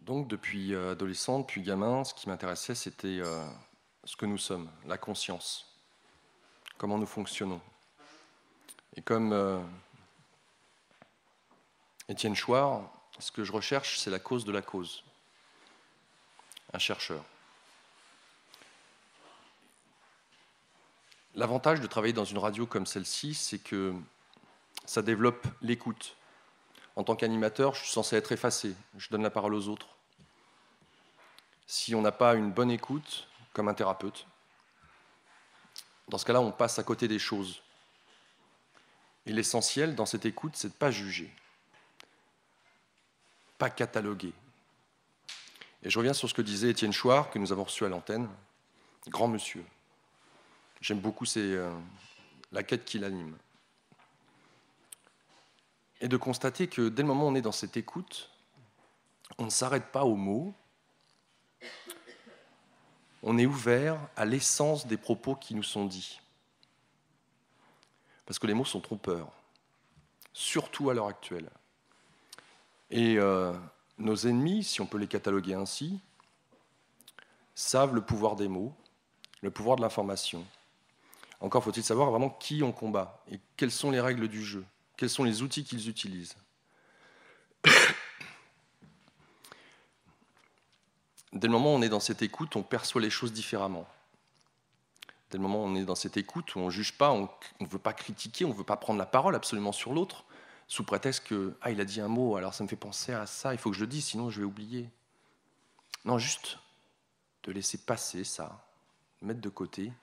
Donc, depuis adolescent, depuis gamin, ce qui m'intéressait, c'était ce que nous sommes, la conscience, comment nous fonctionnons. Et comme Étienne Chouard, ce que je recherche, c'est la cause de la cause. Un chercheur. L'avantage de travailler dans une radio comme celle-ci, c'est que ça développe l'écoute. En tant qu'animateur, je suis censé être effacé. Je donne la parole aux autres. Si on n'a pas une bonne écoute, comme un thérapeute, dans ce cas-là, on passe à côté des choses. Et l'essentiel dans cette écoute, c'est de ne pas juger, pas cataloguer. Et je reviens sur ce que disait Étienne Chouard, que nous avons reçu à l'antenne. Grand monsieur. J'aime beaucoup la quête qu'il anime. Et de constater que dès le moment où on est dans cette écoute, on ne s'arrête pas aux mots, on est ouvert à l'essence des propos qui nous sont dits. Parce que les mots sont trompeurs, surtout à l'heure actuelle. Et nos ennemis, si on peut les cataloguer ainsi, savent le pouvoir des mots, le pouvoir de l'information. Encore faut-il savoir vraiment qui on combat et quelles sont les règles du jeu, quels sont les outils qu'ils utilisent. Dès le moment où on est dans cette écoute, on perçoit les choses différemment. Dès le moment où on est dans cette écoute, où on ne juge pas, on ne veut pas critiquer, on ne veut pas prendre la parole absolument sur l'autre, sous prétexte que « Ah, il a dit un mot, alors ça me fait penser à ça, il faut que je le dise, sinon je vais oublier. » Non, juste de laisser passer ça, mettre de côté,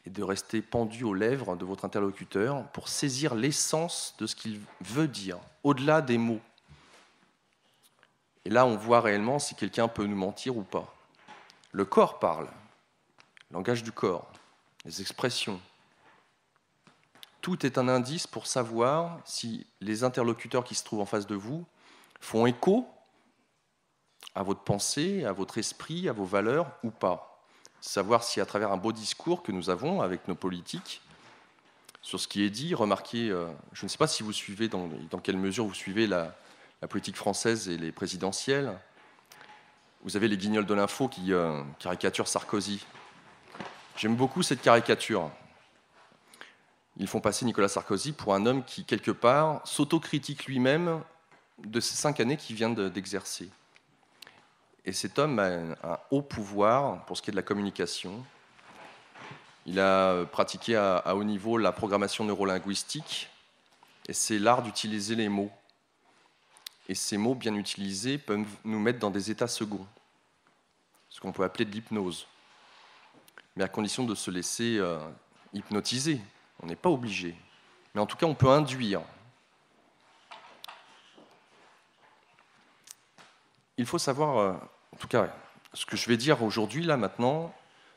et de rester pendu aux lèvres de votre interlocuteur pour saisir l'essence de ce qu'il veut dire, au-delà des mots. Et là, on voit réellement si quelqu'un peut nous mentir ou pas. Le corps parle, le langage du corps, les expressions. Tout est un indice pour savoir si les interlocuteurs qui se trouvent en face de vous font écho à votre pensée, à votre esprit, à vos valeurs ou pas. Savoir si à travers un beau discours que nous avons avec nos politiques, sur ce qui est dit, remarquez, je ne sais pas si vous suivez, dans quelle mesure vous suivez la politique française et les présidentielles. Vous avez les guignols de l'info qui caricaturent Sarkozy. J'aime beaucoup cette caricature. Ils font passer Nicolas Sarkozy pour un homme qui, quelque part, s'autocritique lui-même de ces 5 années qu'il vient d'exercer. Et cet homme a un haut pouvoir pour ce qui est de la communication. Il a pratiqué à haut niveau la programmation neurolinguistique, et c'est l'art d'utiliser les mots. Et ces mots bien utilisés peuvent nous mettre dans des états seconds, ce qu'on peut appeler de l'hypnose, mais à condition de se laisser hypnotiser. On n'est pas obligé, mais en tout cas on peut induire. Il faut savoir, en tout cas, ce que je vais dire aujourd'hui, là, maintenant,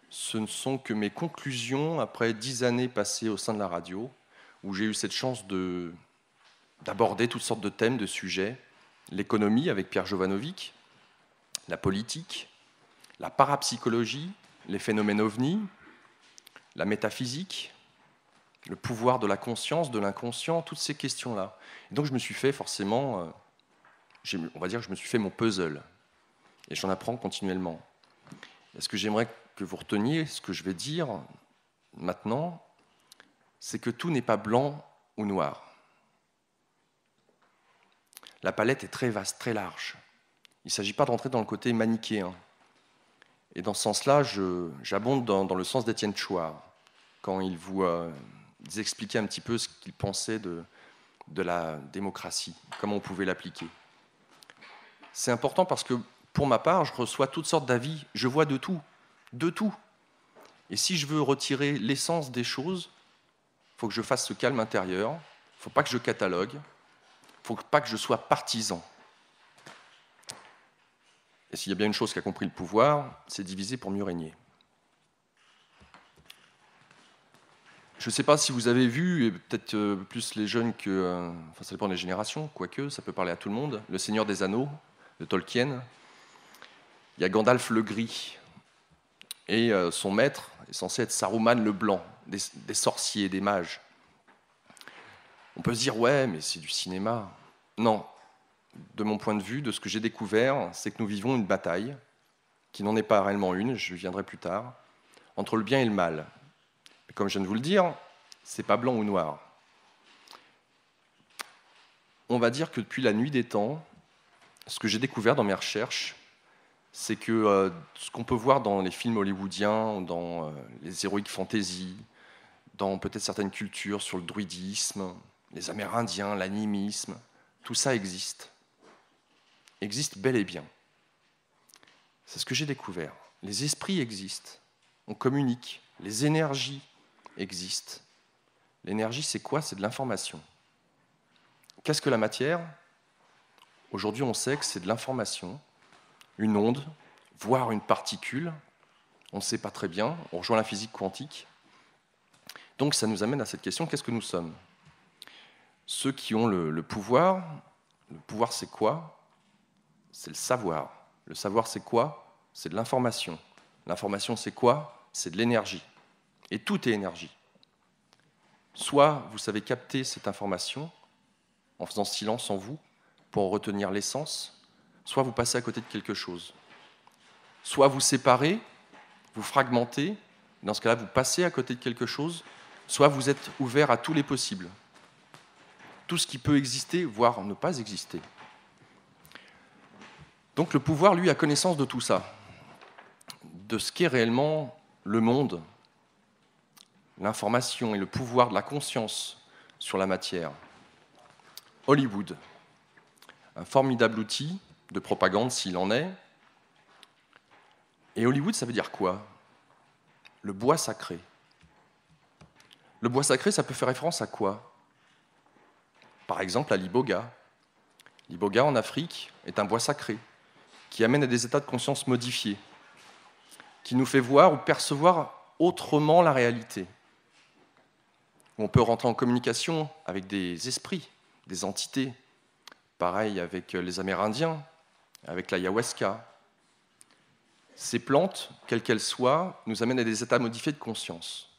ce ne sont que mes conclusions après 10 années passées au sein de la radio, où j'ai eu cette chance d'aborder toutes sortes de thèmes, de sujets, l'économie avec Pierre Jovanovic, la politique, la parapsychologie, les phénomènes ovnis, la métaphysique, le pouvoir de la conscience, de l'inconscient, toutes ces questions-là. Et donc je me suis fait forcément, on va dire que je me suis fait mon puzzle, et j'en apprends continuellement. Et ce que j'aimerais que vous reteniez, ce que je vais dire maintenant, c'est que tout n'est pas blanc ou noir. La palette est très vaste, très large. Il ne s'agit pas d'entrer dans le côté manichéen. Et dans ce sens-là, j'abonde dans le sens d'Étienne Chouard, quand il vous expliquait un petit peu ce qu'il pensait de la démocratie, comment on pouvait l'appliquer. C'est important parce que, pour ma part, je reçois toutes sortes d'avis, je vois de tout, de tout. Et si je veux retirer l'essence des choses, il faut que je fasse ce calme intérieur, il ne faut pas que je catalogue, il ne faut pas que je sois partisan. Et s'il y a bien une chose qu'a compris le pouvoir, c'est diviser pour mieux régner. Je ne sais pas si vous avez vu, et peut-être plus les jeunes que... Enfin, ça dépend des générations, quoique, ça peut parler à tout le monde, Le Seigneur des Anneaux, de Tolkien. Il y a Gandalf le Gris, et son maître est censé être Saruman le Blanc, des sorciers, des mages. On peut se dire, ouais, mais c'est du cinéma. Non, de mon point de vue, de ce que j'ai découvert, c'est que nous vivons une bataille, qui n'en est pas réellement une, je viendrai plus tard, entre le bien et le mal. Mais comme je viens de vous le dire, c'est pas blanc ou noir. On va dire que depuis la nuit des temps, ce que j'ai découvert dans mes recherches, c'est que ce qu'on peut voir dans les films hollywoodiens, dans les heroic fantasy, dans peut-être certaines cultures sur le druidisme, les Amérindiens, l'animisme, tout ça existe bel et bien. C'est ce que j'ai découvert. Les esprits existent, on communique, les énergies existent. L'énergie, c'est quoi? C'est de l'information. Qu'est-ce que la matière? Aujourd'hui, on sait que c'est de l'information, une onde, voire une particule. On ne sait pas très bien, on rejoint la physique quantique. Donc ça nous amène à cette question, qu'est-ce que nous sommes? Ceux qui ont le pouvoir c'est quoi? C'est le savoir. Le savoir c'est quoi? C'est de l'information. L'information c'est quoi? C'est de l'énergie. Et tout est énergie. Soit vous savez capter cette information en faisant silence en vous pour en retenir l'essence, soit vous passez à côté de quelque chose. Soit vous séparez, vous fragmentez, dans ce cas-là vous passez à côté de quelque chose, soit vous êtes ouvert à tous les possibles. Tout ce qui peut exister, voire ne pas exister. Donc le pouvoir, lui, a connaissance de tout ça, de ce qu'est réellement le monde, l'information et le pouvoir de la conscience sur la matière. Hollywood, un formidable outil de propagande s'il en est. Et Hollywood, ça veut dire quoi? Le bois sacré. Le bois sacré, ça peut faire référence à quoi? Par exemple, à l'iboga. L'iboga, en Afrique, est un bois sacré qui amène à des états de conscience modifiés, qui nous fait voir ou percevoir autrement la réalité. On peut rentrer en communication avec des esprits, des entités. Pareil avec les Amérindiens, avec l'ayahuasca. Ces plantes, quelles qu'elles soient, nous amènent à des états modifiés de conscience,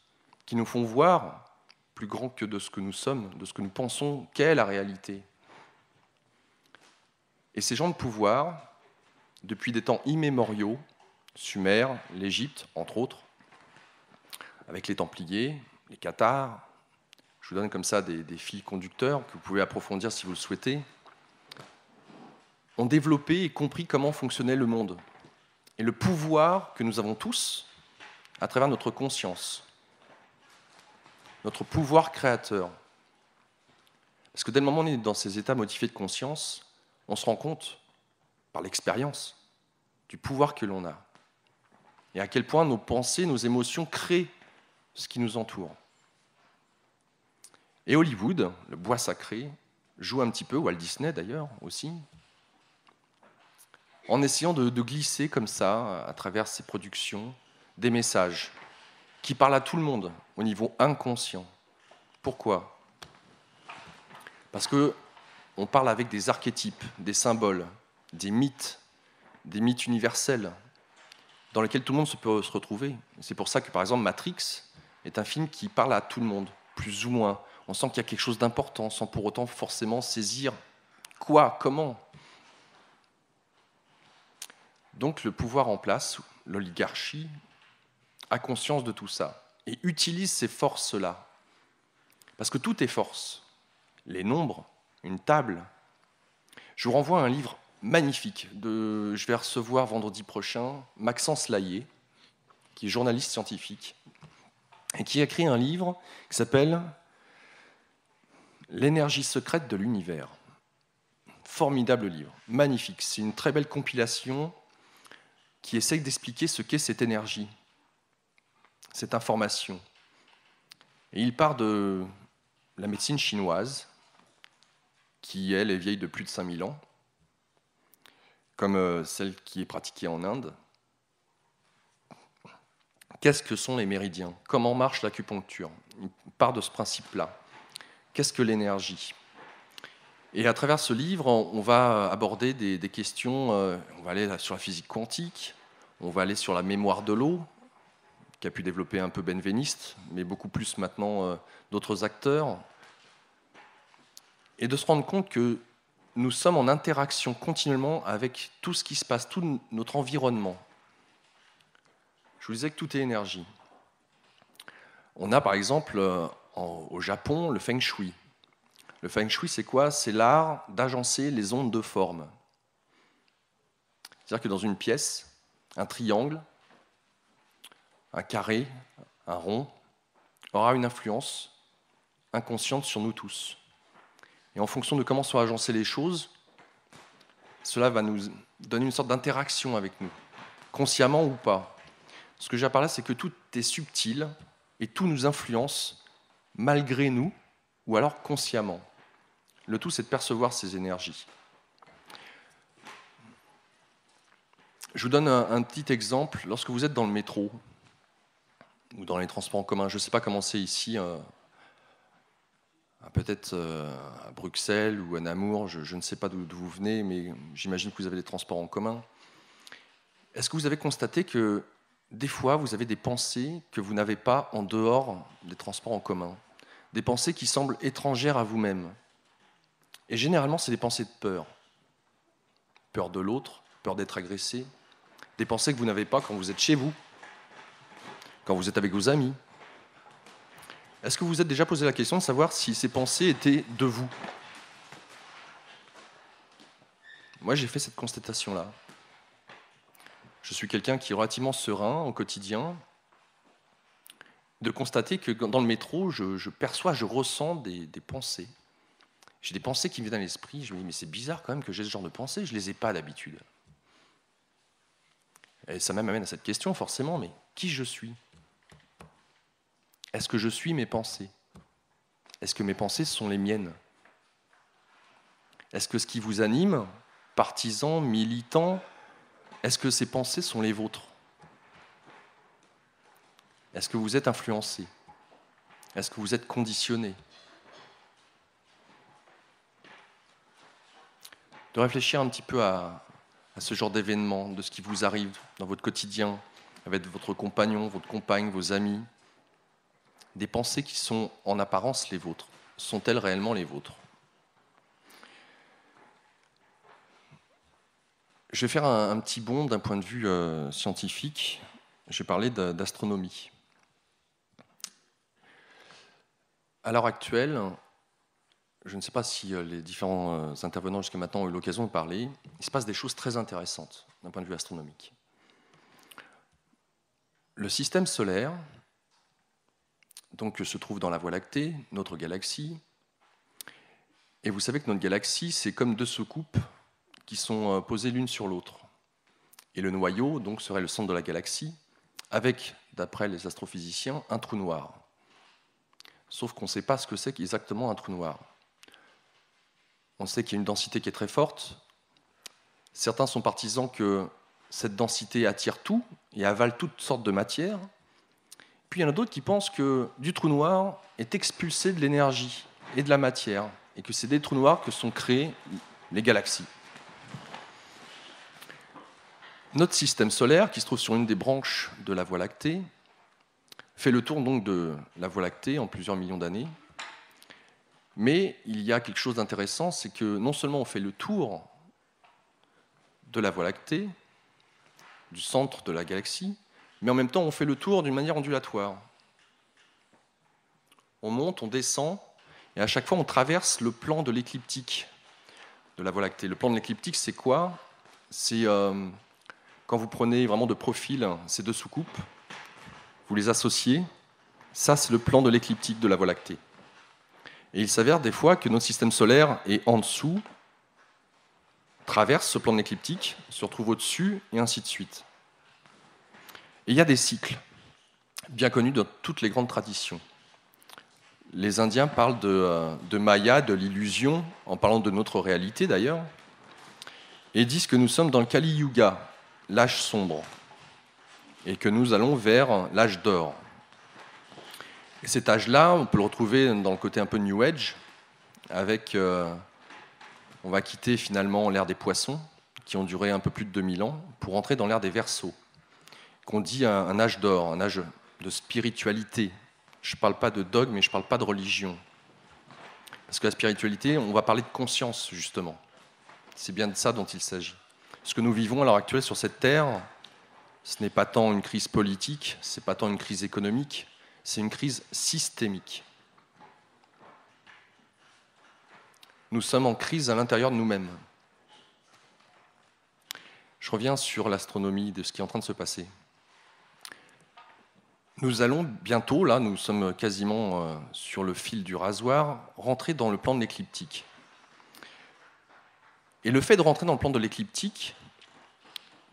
qui nous font voir plus grand que de ce que nous sommes, de ce que nous pensons qu'est la réalité. Et ces gens de pouvoir, depuis des temps immémoriaux, Sumer, l'Égypte, entre autres, avec les Templiers, les Cathares, je vous donne comme ça des fils conducteurs que vous pouvez approfondir si vous le souhaitez, ont développé et compris comment fonctionnait le monde et le pouvoir que nous avons tous à travers notre conscience, notre pouvoir créateur. Parce que dès le moment où on est dans ces états modifiés de conscience, on se rend compte, par l'expérience, du pouvoir que l'on a. Et à quel point nos pensées, nos émotions créent ce qui nous entoure. Et Hollywood, le bois sacré, joue un petit peu, Walt Disney d'ailleurs aussi, en essayant de glisser comme ça, à travers ses productions, des messages qui parlent à tout le monde, au niveau inconscient. Pourquoi? Parce qu'on parle avec des archétypes, des symboles, des mythes universels, dans lesquels tout le monde peut se retrouver. C'est pour ça que, par exemple, Matrix est un film qui parle à tout le monde, plus ou moins. On sent qu'il y a quelque chose d'important, sans pour autant forcément saisir quoi, comment. Donc le pouvoir en place, l'oligarchie, a conscience de tout ça et utilise ces forces-là. Parce que tout est force. Les nombres, une table. Je vous renvoie à un livre magnifique. Je vais recevoir vendredi prochain Maxence Laillé, qui est journaliste scientifique, et qui a écrit un livre qui s'appelle « L'énergie secrète de l'univers ». Formidable livre, magnifique. C'est une très belle compilation qui essaye d'expliquer ce qu'est cette énergie, cette information. Et il part de la médecine chinoise, qui, elle, est vieille de plus de 5000 ans, comme celle qui est pratiquée en Inde. Qu'est-ce que sont les méridiens? Comment marche l'acupuncture? Il part de ce principe-là. Qu'est-ce que l'énergie? Et à travers ce livre, on va aborder des questions, on va aller sur la physique quantique, on va aller sur la mémoire de l'eau, qu'a pu développer un peu Benveniste, mais beaucoup plus maintenant d'autres acteurs, et de se rendre compte que nous sommes en interaction continuellement avec tout ce qui se passe, tout notre environnement. Je vous disais que tout est énergie. On a par exemple au Japon le Feng Shui. Le Feng Shui, c'est quoi? C'est l'art d'agencer les ondes de forme. C'est-à-dire que dans une pièce, un triangle, un carré, un rond, aura une influence inconsciente sur nous tous. Et en fonction de comment sont agencées les choses, cela va nous donner une sorte d'interaction avec nous, consciemment ou pas. Ce que j'ai par là, c'est que tout est subtil et tout nous influence malgré nous ou alors consciemment. Le tout, c'est de percevoir ces énergies. Je vous donne un petit exemple. Lorsque vous êtes dans le métro ou dans les transports en commun, je ne sais pas comment c'est ici, peut-être à Bruxelles ou à Namur, je ne sais pas d'où vous venez, mais j'imagine que vous avez des transports en commun. Est-ce que vous avez constaté que des fois, vous avez des pensées que vous n'avez pas en dehors des transports en commun? Des pensées qui semblent étrangères à vous-même. Et généralement, c'est des pensées de peur. Peur de l'autre, peur d'être agressé. Des pensées que vous n'avez pas quand vous êtes chez vous, quand vous êtes avec vos amis. Est-ce que vous vous êtes déjà posé la question de savoir si ces pensées étaient de vous? Moi, j'ai fait cette constatation-là. Je suis quelqu'un qui est relativement serein au quotidien, de constater que dans le métro, je perçois, je ressens des pensées. J'ai des pensées qui me viennent à l'esprit, je me dis, mais c'est bizarre quand même que j'ai ce genre de pensées, je ne les ai pas d'habitude. Et ça m'amène à cette question, forcément, mais qui je suis? Est-ce que je suis mes pensées? Est-ce que mes pensées sont les miennes? Est-ce que ce qui vous anime, partisans, militants, est-ce que ces pensées sont les vôtres? Est-ce que vous êtes influencé? Est-ce que vous êtes conditionné? De réfléchir un petit peu à ce genre d'événement, de ce qui vous arrive dans votre quotidien, avec votre compagnon, votre compagne, vos amis. Des pensées qui sont en apparence les vôtres. Sont-elles réellement les vôtres? Je vais faire un petit bond d'un point de vue scientifique. Je vais parler d'astronomie. À l'heure actuelle, je ne sais pas si les différents intervenants jusqu'à maintenant ont eu l'occasion de parler, il se passe des choses très intéressantes d'un point de vue astronomique. Le système solaire, donc, se trouve dans la Voie lactée, notre galaxie, et vous savez que notre galaxie, c'est comme deux soucoupes qui sont posées l'une sur l'autre. Et le noyau, donc, serait le centre de la galaxie, avec, d'après les astrophysiciens, un trou noir. Sauf qu'on ne sait pas ce que c'est exactement un trou noir. On sait qu'il y a une densité qui est très forte. Certains sont partisans que cette densité attire tout et avale toutes sortes de matières. Puis il y en a d'autres qui pensent que du trou noir est expulsé de l'énergie et de la matière, et que c'est des trous noirs que sont créés les galaxies. Notre système solaire, qui se trouve sur une des branches de la Voie lactée, fait le tour donc de la Voie lactée en plusieurs millions d'années. Mais il y a quelque chose d'intéressant, c'est que non seulement on fait le tour de la Voie lactée, du centre de la galaxie, mais en même temps on fait le tour d'une manière ondulatoire. On monte, on descend, et à chaque fois on traverse le plan de l'écliptique de la Voie lactée. Le plan de l'écliptique, c'est quoi? C'est quand vous prenez vraiment de profil ces deux soucoupes, vous les associez, ça c'est le plan de l'écliptique de la Voie lactée. Et il s'avère des fois que notre système solaire est en dessous, traverse ce plan de l'écliptique, se retrouve au-dessus, et ainsi de suite. Et il y a des cycles, bien connus dans toutes les grandes traditions. Les Indiens parlent de Maya, de l'illusion, en parlant de notre réalité d'ailleurs, et disent que nous sommes dans le Kali Yuga, l'âge sombre, et que nous allons vers l'âge d'or. Et cet âge-là, on peut le retrouver dans le côté un peu New Age, avec, on va quitter finalement l'ère des poissons, qui ont duré un peu plus de 2000 ans, pour entrer dans l'ère des Verseaux, qu'on dit un âge d'or, un âge de spiritualité. Je ne parle pas de dogme, mais je ne parle pas de religion. Parce que la spiritualité, on va parler de conscience, justement. C'est bien de ça dont il s'agit. Ce que nous vivons à l'heure actuelle sur cette Terre, ce n'est pas tant une crise politique, ce n'est pas tant une crise économique, c'est une crise systémique. Nous sommes en crise à l'intérieur de nous-mêmes. Je reviens sur l'astronomie de ce qui est en train de se passer. Nous allons bientôt, là, nous sommes quasiment sur le fil du rasoir, rentrer dans le plan de l'écliptique. Et le fait de rentrer dans le plan de l'écliptique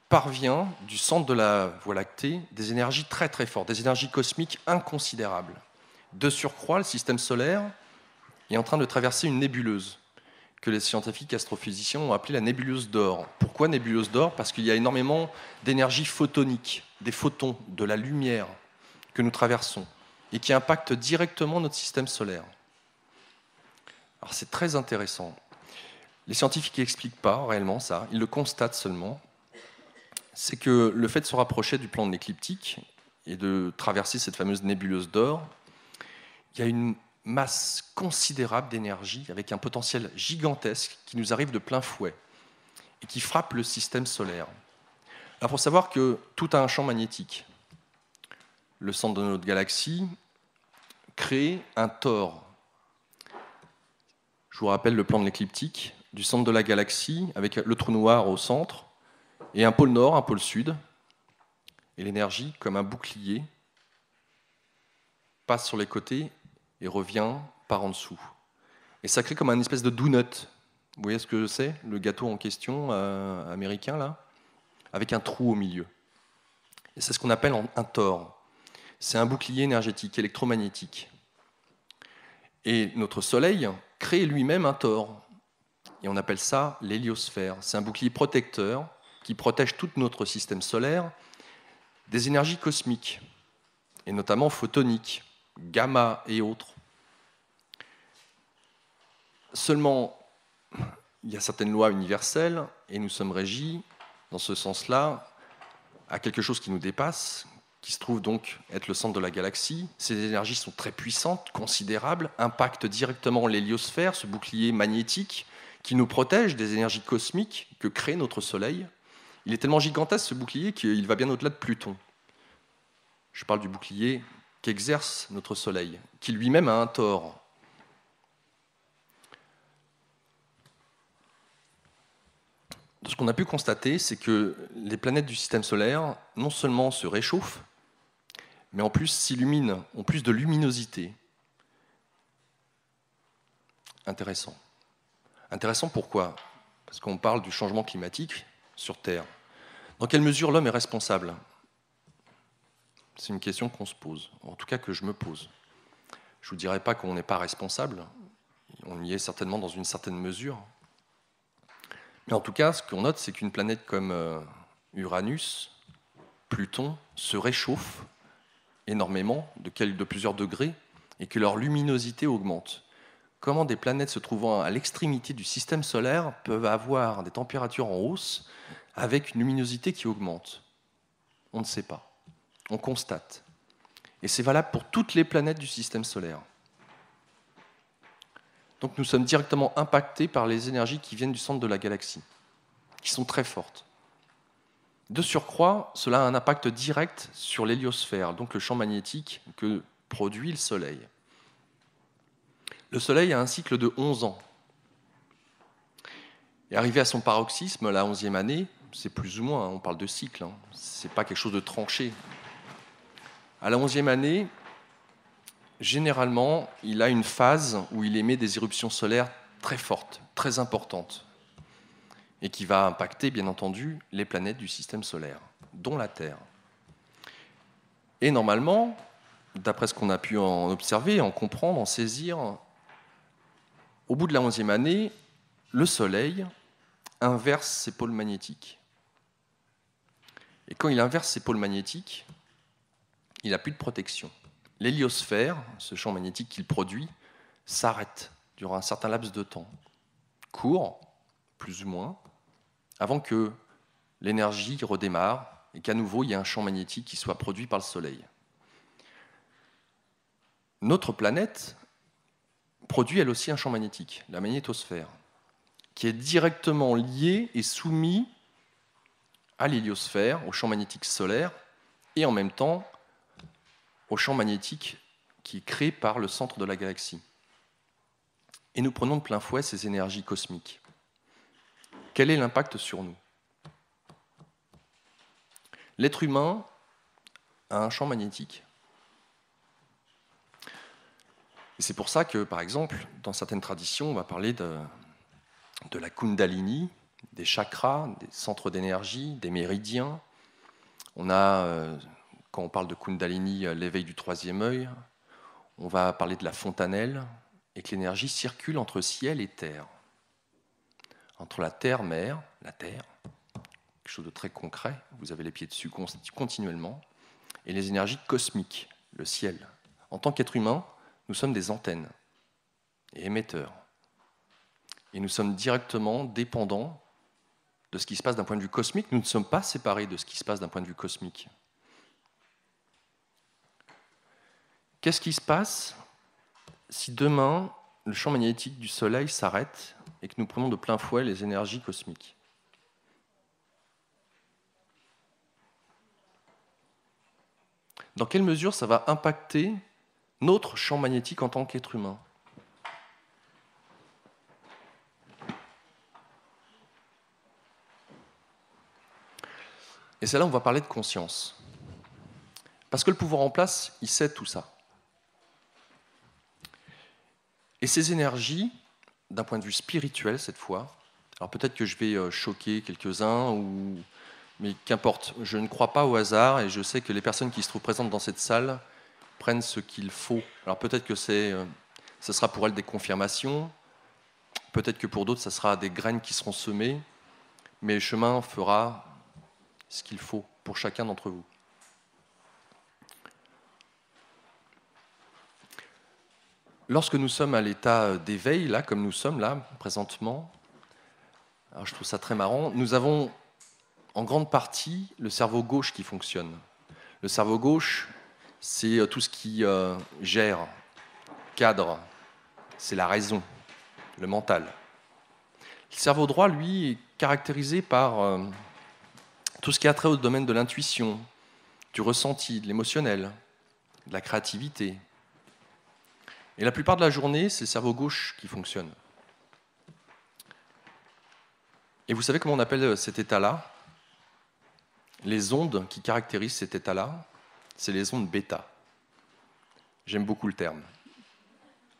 parvient du centre de la Voie lactée des énergies très très fortes, des énergies cosmiques inconsidérables. De surcroît, le système solaire est en train de traverser une nébuleuse que les scientifiques astrophysiciens ont appelée la nébuleuse d'Oort. Pourquoi nébuleuse d'Oort ? Parce qu'il y a énormément d'énergie photonique, des photons, de la lumière que nous traversons et qui impactent directement notre système solaire. Alors c'est très intéressant. Les scientifiques n'expliquent pas réellement ça, ils le constatent seulement. C'est que le fait de se rapprocher du plan de l'écliptique et de traverser cette fameuse nébuleuse d'Oort, il y a une masse considérable d'énergie avec un potentiel gigantesque qui nous arrive de plein fouet et qui frappe le système solaire. Alors, il faut savoir que tout a un champ magnétique. Le centre de notre galaxie crée un tore. Je vous rappelle le plan de l'écliptique, du centre de la galaxie avec le trou noir au centre et un pôle nord, un pôle sud. Et l'énergie, comme un bouclier, passe sur les côtés et revient par en dessous. Et ça crée comme une espèce de donut. Vous voyez ce que c'est, le gâteau en question américain, là, avec un trou au milieu. Et c'est ce qu'on appelle un tore. C'est un bouclier énergétique, électromagnétique. Et notre Soleil crée lui-même un tore. Et on appelle ça l'héliosphère. C'est un bouclier protecteur qui protège tout notre système solaire des énergies cosmiques, et notamment photoniques, gamma et autres. Seulement, il y a certaines lois universelles, et nous sommes régis, dans ce sens-là, à quelque chose qui nous dépasse, qui se trouve donc être le centre de la galaxie. Ces énergies sont très puissantes, considérables, impactent directement l'héliosphère, ce bouclier magnétique, qui nous protège des énergies cosmiques que crée notre Soleil. Il est tellement gigantesque, ce bouclier, qu'il va bien au-delà de Pluton. Je parle du bouclier qu'exerce notre Soleil, qui lui-même a un tore. Ce qu'on a pu constater, c'est que les planètes du système solaire, non seulement se réchauffent, mais en plus s'illuminent, ont plus de luminosité. Intéressant. Intéressant pourquoi ? Parce qu'on parle du changement climatique sur Terre. Dans quelle mesure l'homme est responsable ? C'est une question qu'on se pose, en tout cas que je me pose. Je ne vous dirai pas qu'on n'est pas responsable, on y est certainement dans une certaine mesure. Mais en tout cas, ce qu'on note, c'est qu'une planète comme Uranus, Pluton, se réchauffe énormément, de plusieurs degrés, et que leur luminosité augmente. Comment des planètes se trouvant à l'extrémité du système solaire peuvent avoir des températures en hausse avec une luminosité qui augmente ? On ne sait pas. On constate. Et c'est valable pour toutes les planètes du système solaire. Donc nous sommes directement impactés par les énergies qui viennent du centre de la galaxie, qui sont très fortes. De surcroît, cela a un impact direct sur l'héliosphère, donc le champ magnétique que produit le Soleil. Le Soleil a un cycle de 11 ans. Et arrivé à son paroxysme, la 11e année, c'est plus ou moins, on parle de cycle, ce n'est pas quelque chose de tranché. À la 11e année, généralement, il a une phase où il émet des éruptions solaires très fortes, très importantes, et qui va impacter, bien entendu, les planètes du système solaire, dont la Terre. Et normalement, d'après ce qu'on a pu en observer, en comprendre, en saisir, au bout de la 11e année, le Soleil inverse ses pôles magnétiques. Et quand il inverse ses pôles magnétiques, il n'a plus de protection. L'héliosphère, ce champ magnétique qu'il produit, s'arrête durant un certain laps de temps, court, plus ou moins, avant que l'énergie redémarre et qu'à nouveau il y ait un champ magnétique qui soit produit par le Soleil. Notre planète produit elle aussi un champ magnétique, la magnétosphère. qui est directement lié et soumis à l'héliosphère, au champ magnétique solaire, et en même temps au champ magnétique qui est créé par le centre de la galaxie. Et nous prenons de plein fouet ces énergies cosmiques. Quel est l'impact sur nous? L'être humain a un champ magnétique. Et c'est pour ça que, par exemple, dans certaines traditions, on va parler de la Kundalini, des chakras, des centres d'énergie, des méridiens. On a, quand on parle de Kundalini, l'éveil du troisième œil. On va parler de la fontanelle, et que l'énergie circule entre ciel et terre. Entre la terre-mère, la terre, quelque chose de très concret, vous avez les pieds dessus continuellement, et les énergies cosmiques, le ciel. En tant qu'être humain, nous sommes des antennes et émetteurs. Et nous sommes directement dépendants de ce qui se passe d'un point de vue cosmique. Nous ne sommes pas séparés de ce qui se passe d'un point de vue cosmique. Qu'est-ce qui se passe si demain, le champ magnétique du Soleil s'arrête et que nous prenons de plein fouet les énergies cosmiques? Dans quelle mesure ça va impacter notre champ magnétique en tant qu'être humain? Et c'est là où on va parler de conscience. Parce que le pouvoir en place, il sait tout ça. Et ces énergies, d'un point de vue spirituel cette fois, alors peut-être que je vais choquer quelques-uns, mais qu'importe, je ne crois pas au hasard et je sais que les personnes qui se trouvent présentes dans cette salle prennent ce qu'il faut. Alors peut-être que ce sera pour elles des confirmations, peut-être que pour d'autres, ça sera des graines qui seront semées, mais le chemin fera ce qu'il faut pour chacun d'entre vous. Lorsque nous sommes à l'état d'éveil, là, comme nous sommes là, présentement, alors je trouve ça très marrant, nous avons en grande partie le cerveau gauche qui fonctionne. Le cerveau gauche, c'est tout ce qui gère, cadre, c'est la raison, le mental. Le cerveau droit, lui, est caractérisé par tout ce qui a trait au domaine de l'intuition, du ressenti, de l'émotionnel, de la créativité. Et la plupart de la journée, c'est le cerveau gauche qui fonctionne. Et vous savez comment on appelle cet état-là? Les ondes qui caractérisent cet état-là, c'est les ondes bêta. J'aime beaucoup le terme.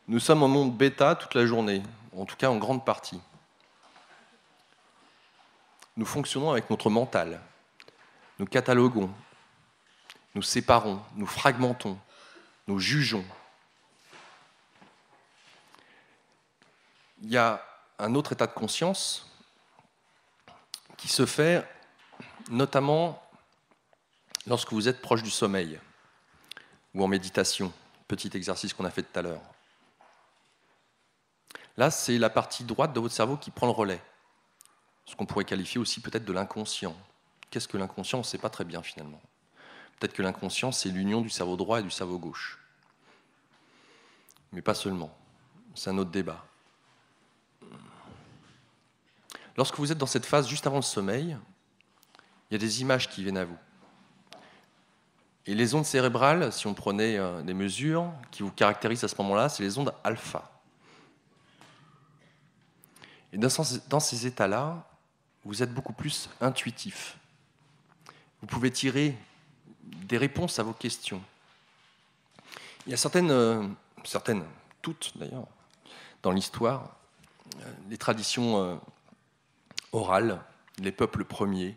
Nous sommes en ondes bêta toute la journée, en tout cas en grande partie. Nous fonctionnons avec notre mental. Nous cataloguons, nous séparons, nous fragmentons, nous jugeons. Il y a un autre état de conscience qui se fait notamment lorsque vous êtes proche du sommeil ou en méditation, petit exercice qu'on a fait tout à l'heure. Là, c'est la partie droite de votre cerveau qui prend le relais, ce qu'on pourrait qualifier aussi peut-être de l'inconscient. Qu'est-ce que l'inconscient? On ne sait pas très bien finalement. Peut-être que l'inconscient, c'est l'union du cerveau droit et du cerveau gauche. Mais pas seulement. C'est un autre débat. Lorsque vous êtes dans cette phase juste avant le sommeil, il y a des images qui viennent à vous. Et les ondes cérébrales, si on prenait des mesures qui vous caractérisent à ce moment-là, c'est les ondes alpha. Et dans ces états-là, vous êtes beaucoup plus intuitif. Vous pouvez tirer des réponses à vos questions. Il y a certaines, toutes d'ailleurs, dans l'histoire, les traditions orales, les peuples premiers,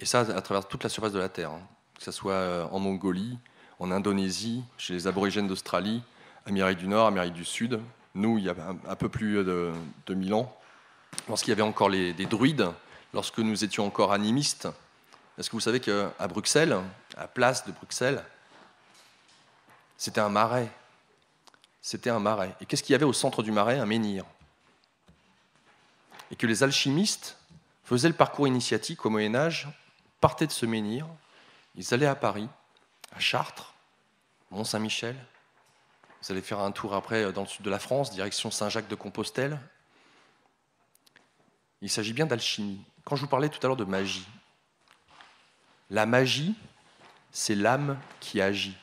et ça à travers toute la surface de la Terre, que ce soit en Mongolie, en Indonésie, chez les aborigènes d'Australie, Amérique du Nord, Amérique du Sud. Nous, il y a un peu plus de 1000 ans, lorsqu'il y avait encore des druides, lorsque nous étions encore animistes. Est-ce que vous savez qu'à Bruxelles, à la place de Bruxelles, c'était un marais. C'était un marais. Et qu'est-ce qu'il y avait au centre du marais? Un menhir. Et que les alchimistes faisaient le parcours initiatique au Moyen-Âge, partaient de ce menhir, ils allaient à Paris, à Chartres, Mont-Saint-Michel. Vous allez faire un tour après dans le sud de la France, direction Saint-Jacques-de-Compostelle. Il s'agit bien d'alchimie. Quand je vous parlais tout à l'heure de magie, la magie, c'est l'âme qui agit.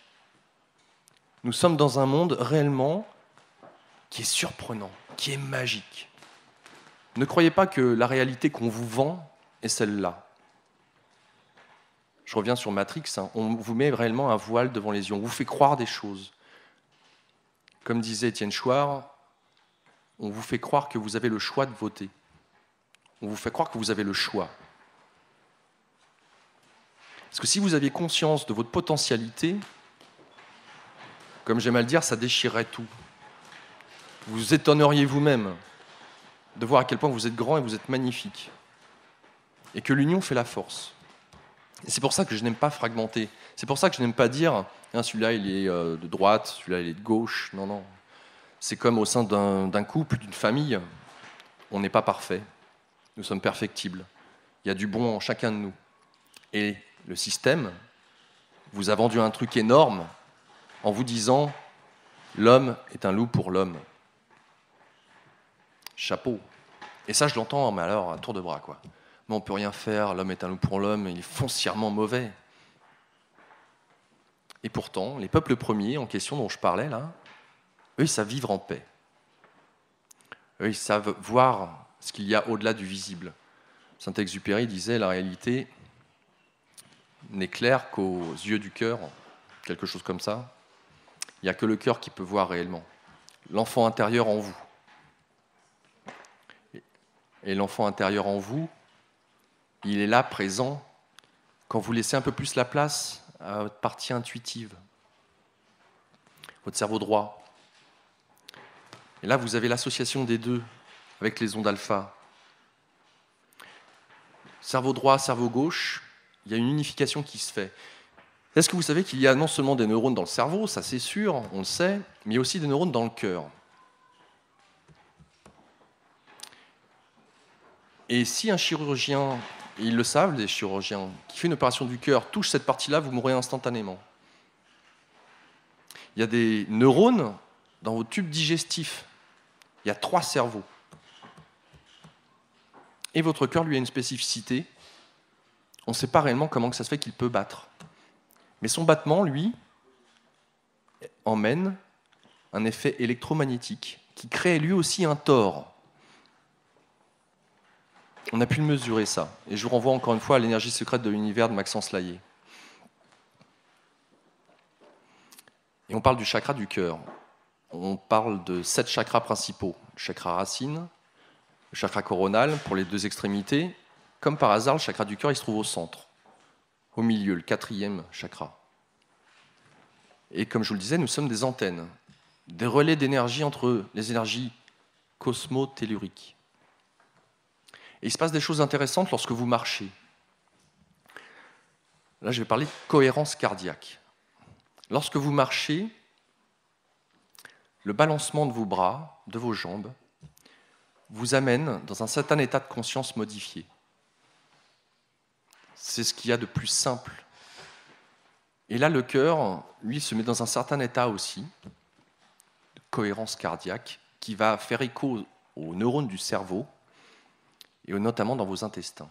Nous sommes dans un monde réellement qui est surprenant, qui est magique. Ne croyez pas que la réalité qu'on vous vend est celle-là. Je reviens sur Matrix, on vous met réellement un voile devant les yeux, on vous fait croire des choses. Comme disait Étienne Chouard, on vous fait croire que vous avez le choix de voter. On vous fait croire que vous avez le choix. Parce que si vous aviez conscience de votre potentialité, comme j'aime à le dire, ça déchirerait tout. Vous vous étonneriez vous-même de voir à quel point vous êtes grand et vous êtes magnifique. Et que l'union fait la force. Et c'est pour ça que je n'aime pas fragmenter. C'est pour ça que je n'aime pas dire celui-là il est de droite, celui-là il est de gauche. Non, non. C'est comme au sein d'un couple, d'une famille. On n'est pas parfait. Nous sommes perfectibles. Il y a du bon en chacun de nous. Et le système vous a vendu un truc énorme en vous disant « l'homme est un loup pour l'homme ». Chapeau. Et ça, je l'entends, mais alors, à tour de bras, quoi. Mais on ne peut rien faire, l'homme est un loup pour l'homme, il est foncièrement mauvais. Et pourtant, les peuples premiers, en question dont je parlais, là, eux, ils savent vivre en paix. Eux, ils savent voir ce qu'il y a au-delà du visible. Saint-Exupéry disait, la réalité n'est claire qu'aux yeux du cœur, quelque chose comme ça. Il n'y a que le cœur qui peut voir réellement. L'enfant intérieur en vous. Et l'enfant intérieur en vous, il est là, présent, quand vous laissez un peu plus la place à votre partie intuitive, votre cerveau droit. Et là, vous avez l'association des deux avec les ondes alpha. Cerveau droit, cerveau gauche, il y a une unification qui se fait. Est-ce que vous savez qu'il y a non seulement des neurones dans le cerveau, ça c'est sûr, on le sait, mais il y a aussi des neurones dans le cœur. Et si un chirurgien, et ils le savent, les chirurgiens, qui fait une opération du cœur, touche cette partie-là, vous mourrez instantanément. Il y a des neurones dans vos tubes digestifs. Il y a 3 cerveaux. Et votre cœur, lui, a une spécificité. On ne sait pas réellement comment que ça se fait qu'il peut battre. Mais son battement, lui, emmène un effet électromagnétique qui crée lui aussi un tore. On a pu le mesurer, ça. Et je vous renvoie encore une fois à l'énergie secrète de l'univers de Maxence Laillé. Et on parle du chakra du cœur. On parle de 7 chakras principaux. Le chakra racine, le chakra coronal pour les 2 extrémités. Comme par hasard, le chakra du cœur, il se trouve au centre, au milieu, le 4e chakra. Et comme je vous le disais, nous sommes des antennes, des relais d'énergie entre les énergies cosmo-telluriques. Et il se passe des choses intéressantes lorsque vous marchez. Là, je vais parler de cohérence cardiaque. Lorsque vous marchez, le balancement de vos bras, de vos jambes, vous amène dans un certain état de conscience modifié. C'est ce qu'il y a de plus simple. Et là, le cœur, lui, se met dans un certain état aussi, de cohérence cardiaque, qui va faire écho aux neurones du cerveau, et notamment dans vos intestins.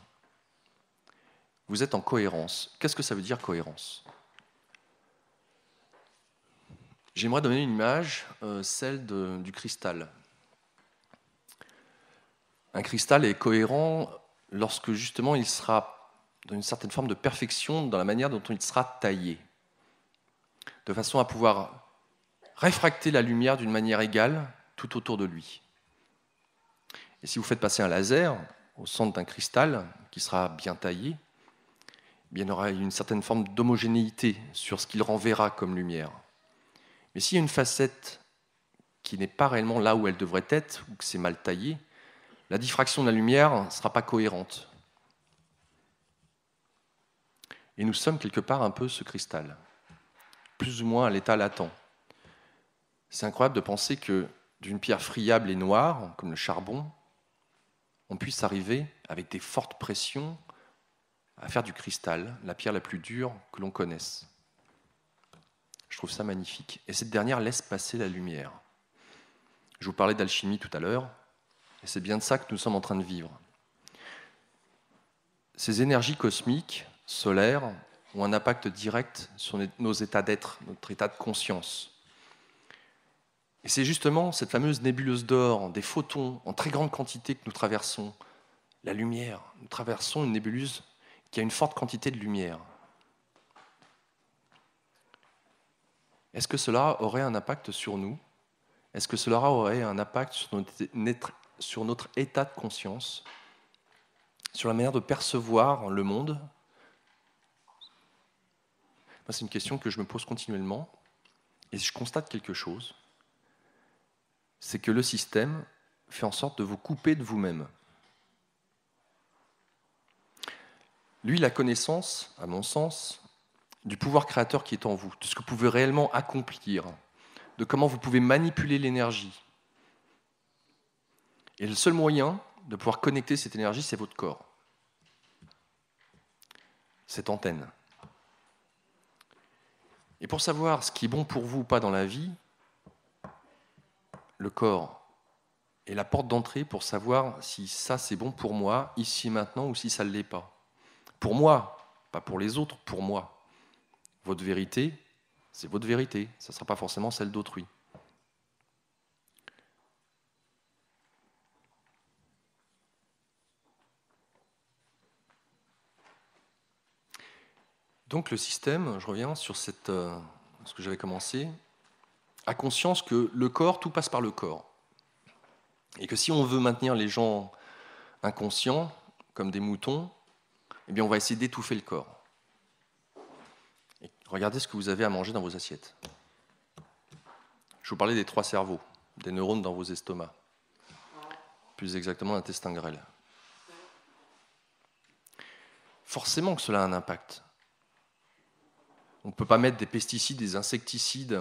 Vous êtes en cohérence. Qu'est-ce que ça veut dire, cohérence ? J'aimerais donner une image, celle du cristal. Un cristal est cohérent lorsque, justement, il sera dans une certaine forme de perfection dans la manière dont il sera taillé, de façon à pouvoir réfracter la lumière d'une manière égale tout autour de lui. Et si vous faites passer un laser au centre d'un cristal qui sera bien taillé, eh bien, il y aura une certaine forme d'homogénéité sur ce qu'il renverra comme lumière. Mais s'il y a une facette qui n'est pas réellement là où elle devrait être, ou que c'est mal taillé, la diffraction de la lumière ne sera pas cohérente. Et nous sommes quelque part un peu ce cristal, plus ou moins à l'état latent. C'est incroyable de penser que d'une pierre friable et noire, comme le charbon, on puisse arriver, avec des fortes pressions, à faire du cristal, la pierre la plus dure que l'on connaisse. Je trouve ça magnifique. Et cette dernière laisse passer la lumière. Je vous parlais d'alchimie tout à l'heure, et c'est bien de ça que nous sommes en train de vivre. Ces énergies cosmiques, solaires, ont un impact direct sur nos états d'être, notre état de conscience. Et c'est justement cette fameuse nébuleuse d'or, des photons en très grande quantité que nous traversons, la lumière. Nous traversons une nébuleuse qui a une forte quantité de lumière. Est-ce que cela aurait un impact sur nous? Est-ce que cela aurait un impact sur notre état de conscience, sur la manière de percevoir le monde? Moi, c'est une question que je me pose continuellement, et je constate quelque chose, c'est que le système fait en sorte de vous couper de vous-même. Lui, la connaissance, à mon sens, du pouvoir créateur qui est en vous, de ce que vous pouvez réellement accomplir, de comment vous pouvez manipuler l'énergie. Et le seul moyen de pouvoir connecter cette énergie, c'est votre corps. Cette antenne. Et pour savoir ce qui est bon pour vous ou pas dans la vie, le corps est la porte d'entrée pour savoir si ça c'est bon pour moi, ici et maintenant, ou si ça ne l'est pas. Pour moi, pas pour les autres, pour moi. Votre vérité, c'est votre vérité, ça ne sera pas forcément celle d'autrui. Donc le système, je reviens sur ce que j'avais commencé, a conscience que le corps, tout passe par le corps. Et que si on veut maintenir les gens inconscients, comme des moutons, eh bien on va essayer d'étouffer le corps. Et regardez ce que vous avez à manger dans vos assiettes. Je vous parlais des 3 cerveaux, des neurones dans vos estomacs. Plus exactement l'intestin grêle. Forcément que cela a un impact. On ne peut pas mettre des pesticides, des insecticides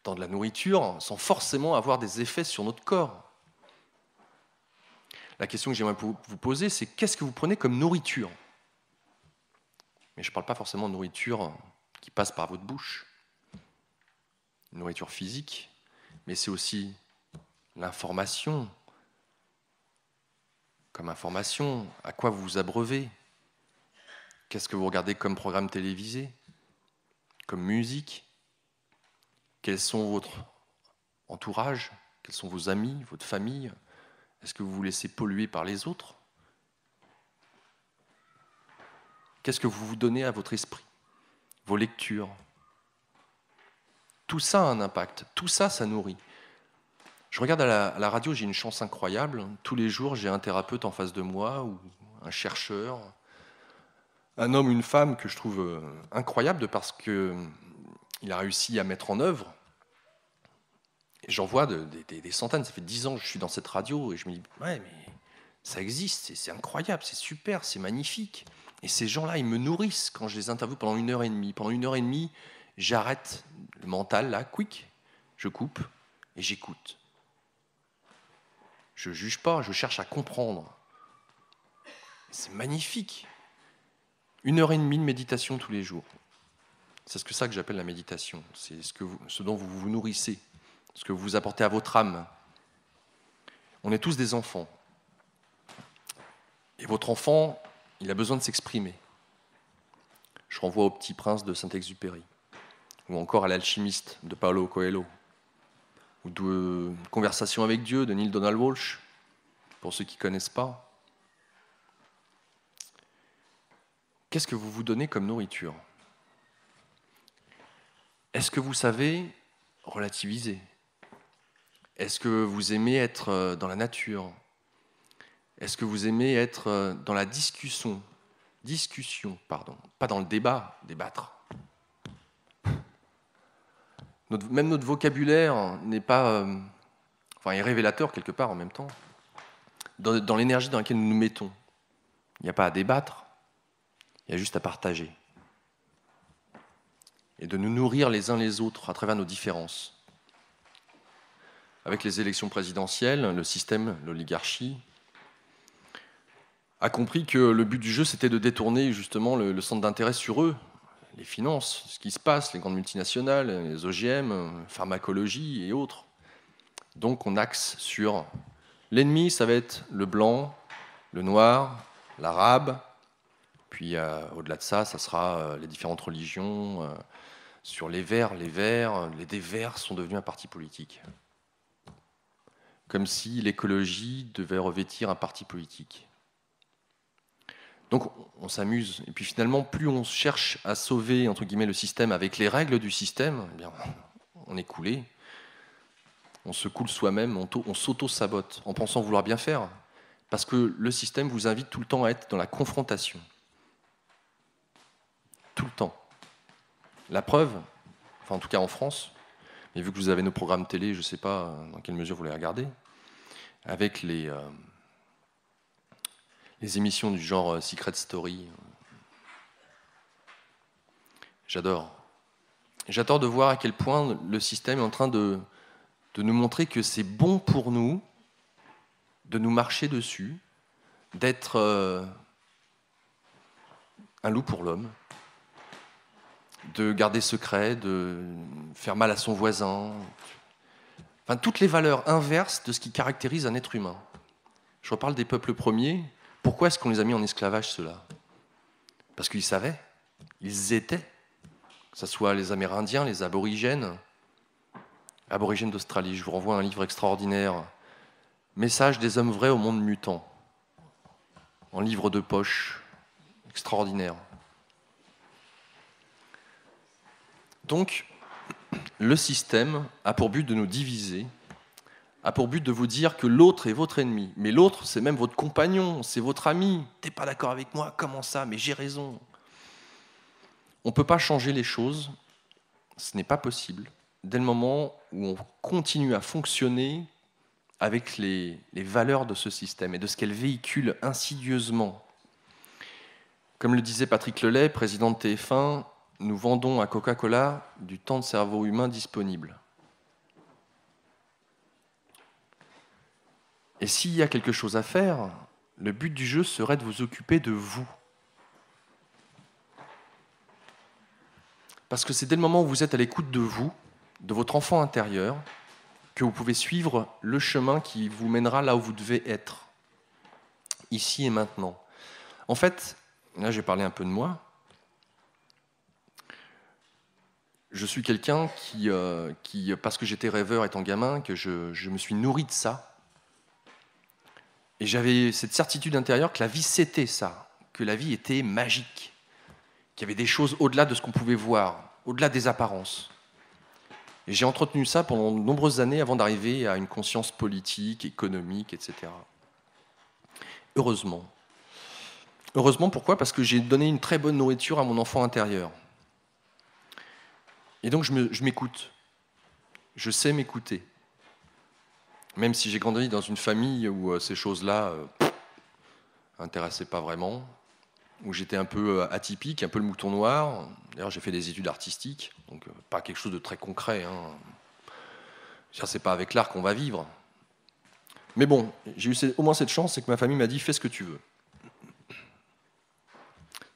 dans de la nourriture sans forcément avoir des effets sur notre corps. La question que j'aimerais vous poser, c'est qu'est-ce que vous prenez comme nourriture? Mais je ne parle pas forcément de nourriture qui passe par votre bouche, une nourriture physique, mais c'est aussi l'information. Comme information, à quoi vous vous abreuvez? Qu'est-ce que vous regardez comme programme télévisé? Comme musique? Quels sont votre entourage? Quels sont vos amis, votre famille? Est-ce que vous vous laissez polluer par les autres? Qu'est-ce que vous vous donnez à votre esprit? Vos lectures? Tout ça a un impact, tout ça, ça nourrit. Je regarde à la radio, j'ai une chance incroyable. Tous les jours, j'ai un thérapeute en face de moi, ou un chercheur, un homme, une femme que je trouve incroyable parce qu'il a réussi à mettre en œuvre. Et j'en vois des centaines, ça fait 10 ans que je suis dans cette radio, et je me dis, ouais, mais ça existe, c'est incroyable, c'est super, c'est magnifique. Et ces gens-là, ils me nourrissent quand je les interviewe pendant 1h30. Pendant 1h30, j'arrête le mental, là, quick, je coupe et j'écoute. Je ne juge pas, je cherche à comprendre. C'est magnifique. 1h30 de méditation tous les jours. C'est ça que j'appelle la méditation. C'est ce dont vous vous nourrissez, ce que vous apportez à votre âme. On est tous des enfants. Et votre enfant, il a besoin de s'exprimer. Je renvoie au Petit Prince de Saint-Exupéry, ou encore à L'Alchimiste de Paulo Coelho, ou de Conversation avec Dieu de Neale Donald Walsch, pour ceux qui ne connaissent pas. Qu'est-ce que vous vous donnez comme nourriture? Est-ce que vous savez relativiser? Est-ce que vous aimez être dans la nature? Est-ce que vous aimez être dans la discussion, pas dans le débat, débattre? Même notre vocabulaire n'est pas, est révélateur quelque part en même temps, dans l'énergie dans laquelle nous nous mettons. Il n'y a pas à débattre, il y a juste à partager. Et de nous nourrir les uns les autres à travers nos différences. Avec les élections présidentielles, le système, l'oligarchie, a compris que le but du jeu, c'était de détourner justement le centre d'intérêt sur eux, les finances, ce qui se passe, les grandes multinationales, les OGM, pharmacologie et autres. Donc on axe sur l'ennemi, ça va être le blanc, le noir, l'arabe, Puis au-delà de ça, ça sera les différentes religions. Sur les Verts, les déverts sont devenus un parti politique. Comme si l'écologie devait revêtir un parti politique. Donc on s'amuse. Et puis finalement, plus on cherche à sauver entre guillemets le système avec les règles du système, eh bien, on est coulé. On se coule soi-même, on s'auto-sabote en pensant vouloir bien faire. Parce que le système vous invite tout le temps à être dans la confrontation. Tout le temps. La preuve, enfin en tout cas en France, mais vu que vous avez nos programmes télé, je ne sais pas dans quelle mesure vous les regardez, avec les émissions du genre Secret Story. J'adore. J'adore de voir à quel point le système est en train de nous montrer que c'est bon pour nous de nous marcher dessus, d'être un loup pour l'homme, de garder secret, de faire mal à son voisin. Enfin, toutes les valeurs inverses de ce qui caractérise un être humain. Je reparle des peuples premiers. Pourquoi est-ce qu'on les a mis en esclavage, ceux-là? Parce qu'ils savaient, ils étaient, que ce soit les Amérindiens, les aborigènes d'Australie. Je vous renvoie à un livre extraordinaire, Message des hommes vrais au monde mutant, en livre de poche, extraordinaire. Donc, le système a pour but de nous diviser, a pour but de vous dire que l'autre est votre ennemi. Mais l'autre, c'est même votre compagnon, c'est votre ami. T'es pas d'accord avec moi? Comment ça? Mais j'ai raison. On ne peut pas changer les choses, ce n'est pas possible, dès le moment où on continue à fonctionner avec les valeurs de ce système et de ce qu'elle véhicule insidieusement. Comme le disait Patrick Lelay, président de TF1, nous vendons à Coca-Cola du temps de cerveau humain disponible. Et s'il y a quelque chose à faire, le but du jeu serait de vous occuper de vous. Parce que c'est dès le moment où vous êtes à l'écoute de vous, de votre enfant intérieur, que vous pouvez suivre le chemin qui vous mènera là où vous devez être, ici et maintenant. En fait, là j'ai parlé un peu de moi, je suis quelqu'un qui, parce que j'étais rêveur étant gamin, que je me suis nourri de ça. Et j'avais cette certitude intérieure que la vie c'était ça, que la vie était magique, qu'il y avait des choses au-delà de ce qu'on pouvait voir, au-delà des apparences. Et j'ai entretenu ça pendant de nombreuses années avant d'arriver à une conscience politique, économique, etc. Heureusement. Heureusement, pourquoi? Parce que j'ai donné une très bonne nourriture à mon enfant intérieur. Et donc je m'écoute. Je sais m'écouter. Même si j'ai grandi dans une famille où ces choses-là m'intéressaient pas vraiment, où j'étais un peu atypique, un peu le mouton noir. D'ailleurs, j'ai fait des études artistiques, donc pas quelque chose de très concret. C'est pas avec l'art qu'on va vivre. Mais bon, j'ai eu au moins cette chance, c'est que ma famille m'a dit « fais ce que tu veux ».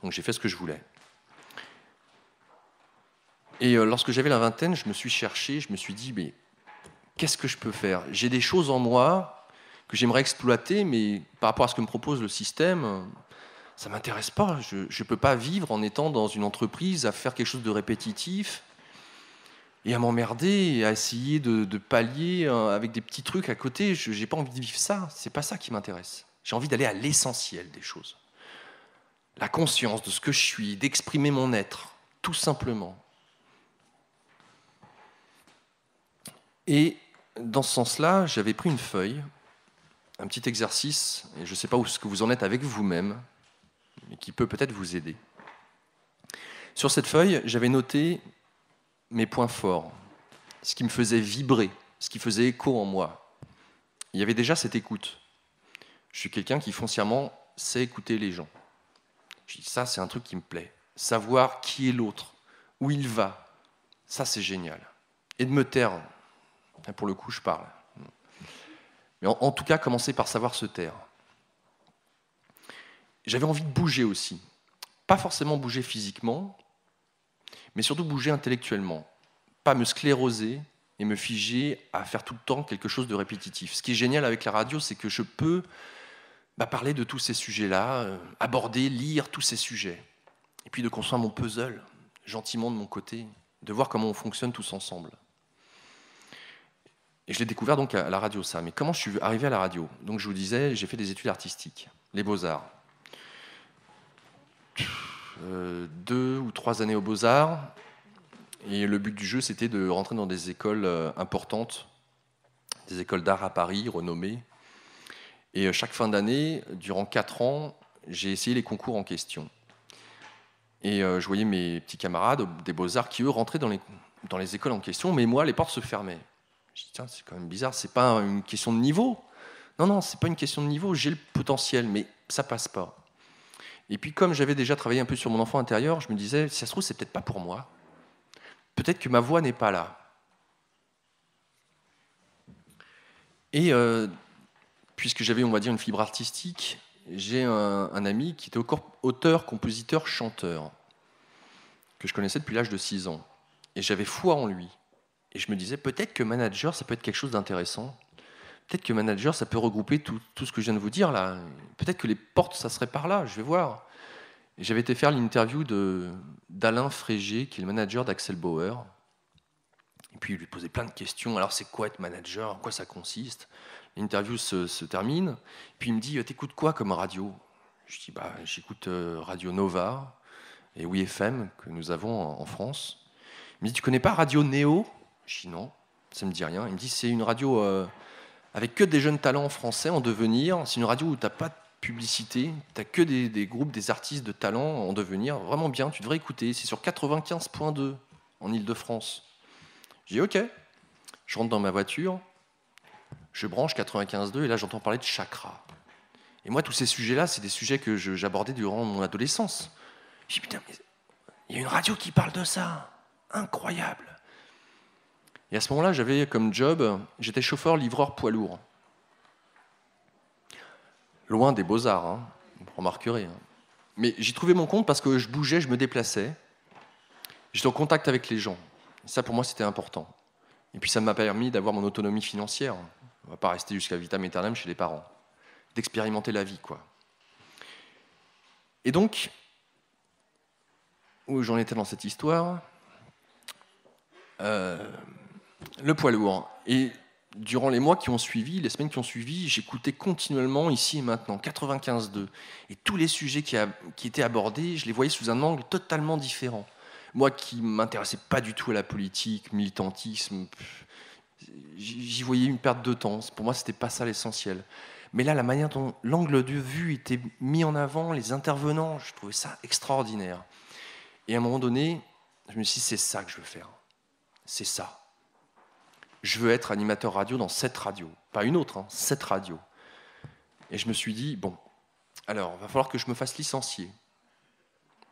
Donc j'ai fait ce que je voulais. Et lorsque j'avais la vingtaine, je me suis cherché, je me suis dit « mais qu'est-ce que je peux faire? J'ai des choses en moi que j'aimerais exploiter, mais par rapport à ce que me propose le système, ça ne m'intéresse pas. Je ne peux pas vivre en étant dans une entreprise à faire quelque chose de répétitif et à m'emmerder et à essayer de pallier avec des petits trucs à côté. Je n'ai pas envie de vivre ça. Ce n'est pas ça qui m'intéresse. J'ai envie d'aller à l'essentiel des choses. La conscience de ce que je suis, d'exprimer mon être, tout simplement. Et dans ce sens-là, j'avais pris une feuille, un petit exercice, et je ne sais pas où ce que vous en êtes avec vous-même, mais qui peut peut-être vous aider. Sur cette feuille, j'avais noté mes points forts, ce qui me faisait vibrer, ce qui faisait écho en moi. Il y avait déjà cette écoute. Je suis quelqu'un qui foncièrement sait écouter les gens. Je dis ça, c'est un truc qui me plaît. Savoir qui est l'autre, où il va, ça c'est génial. Et de me taire. Pour le coup, je parle. Mais en tout cas, commencer par savoir se taire. J'avais envie de bouger aussi. Pas forcément bouger physiquement, mais surtout bouger intellectuellement. Pas me scléroser et me figer à faire tout le temps quelque chose de répétitif. Ce qui est génial avec la radio, c'est que je peux parler de tous ces sujets-là, aborder, lire tous ces sujets. Et puis de construire mon puzzle, gentiment de mon côté, de voir comment on fonctionne tous ensemble. Et je l'ai découvert donc à la radio, ça. Mais comment je suis arrivé à la radio? Donc je vous disais, j'ai fait des études artistiques, les Beaux-Arts. 2 ou 3 années aux Beaux-Arts. Et le but du jeu, c'était de rentrer dans des écoles importantes, des écoles d'art à Paris, renommées. Et chaque fin d'année, durant 4 ans, j'ai essayé les concours en question. Et je voyais mes petits camarades des Beaux-Arts qui, eux, rentraient dans les écoles en question, mais moi, les portes se fermaient. Je dis, tiens, c'est quand même bizarre, c'est pas une question de niveau. Non, c'est pas une question de niveau, j'ai le potentiel, mais ça passe pas. Et puis, comme j'avais déjà travaillé un peu sur mon enfant intérieur, je me disais, si ça se trouve, c'est peut-être pas pour moi. Peut-être que ma voix n'est pas là. Et puisque j'avais, on va dire, une fibre artistique, j'ai un ami qui était auteur, compositeur, chanteur, que je connaissais depuis l'âge de 6 ans. Et j'avais foi en lui. Et je me disais, peut-être que manager, ça peut être quelque chose d'intéressant. Peut-être que manager, ça peut regrouper tout ce que je viens de vous dire là. Peut-être que les portes, ça serait par là, je vais voir. Et j'avais été faire l'interview d'Alain Frégé, qui est le manager d'Axel Bauer. Et puis il lui posait plein de questions. Alors c'est quoi être manager? En quoi ça consiste? L'interview se termine. Puis il me dit, t'écoutes quoi comme radio? Je dis, j'écoute Radio Nova et Oui FM que nous avons en France. Il me dit, tu connais pas Radio Néo? Je dis non, ça me dit rien. Il me dit, c'est une radio avec que des jeunes talents français en devenir. C'est une radio où t'as pas de publicité, t'as que des groupes, des artistes de talent en devenir. Vraiment bien, tu devrais écouter. C'est sur 95.2 en Ile-de-France. Je dis ok. Je rentre dans ma voiture, je branche 95.2 et là j'entends parler de chakra. Et moi, tous ces sujets-là, c'est des sujets que j'abordais durant mon adolescence. Je dis putain, mais il y a une radio qui parle de ça. Incroyable. Et à ce moment-là, j'avais comme job, j'étais chauffeur-livreur poids lourd. Loin des Beaux-Arts, hein, vous remarquerez. Hein. Mais j'y trouvais mon compte parce que je bougeais, je me déplaçais. J'étais en contact avec les gens. Et ça, pour moi, c'était important. Et puis ça m'a permis d'avoir mon autonomie financière. On ne va pas rester jusqu'à vitam aeternam chez les parents. D'expérimenter la vie, quoi. Et donc, où j'en étais dans cette histoire, le poids lourd. Et durant les mois qui ont suivi, les semaines qui ont suivi, j'écoutais continuellement Ici et Maintenant, 95.2. Et tous les sujets qui étaient abordés, je les voyais sous un angle totalement différent. Moi qui ne m'intéressais pas du tout à la politique, militantisme, j'y voyais une perte de temps. Pour moi, ce n'était pas ça l'essentiel. Mais là, la manière dont l'angle de vue était mis en avant, les intervenants, je trouvais ça extraordinaire. Et à un moment donné, je me suis dit, c'est ça que je veux faire. C'est ça. Je veux être animateur radio dans cette radio. Pas une autre, hein, cette radio. Et je me suis dit, bon, alors, il va falloir que je me fasse licencier.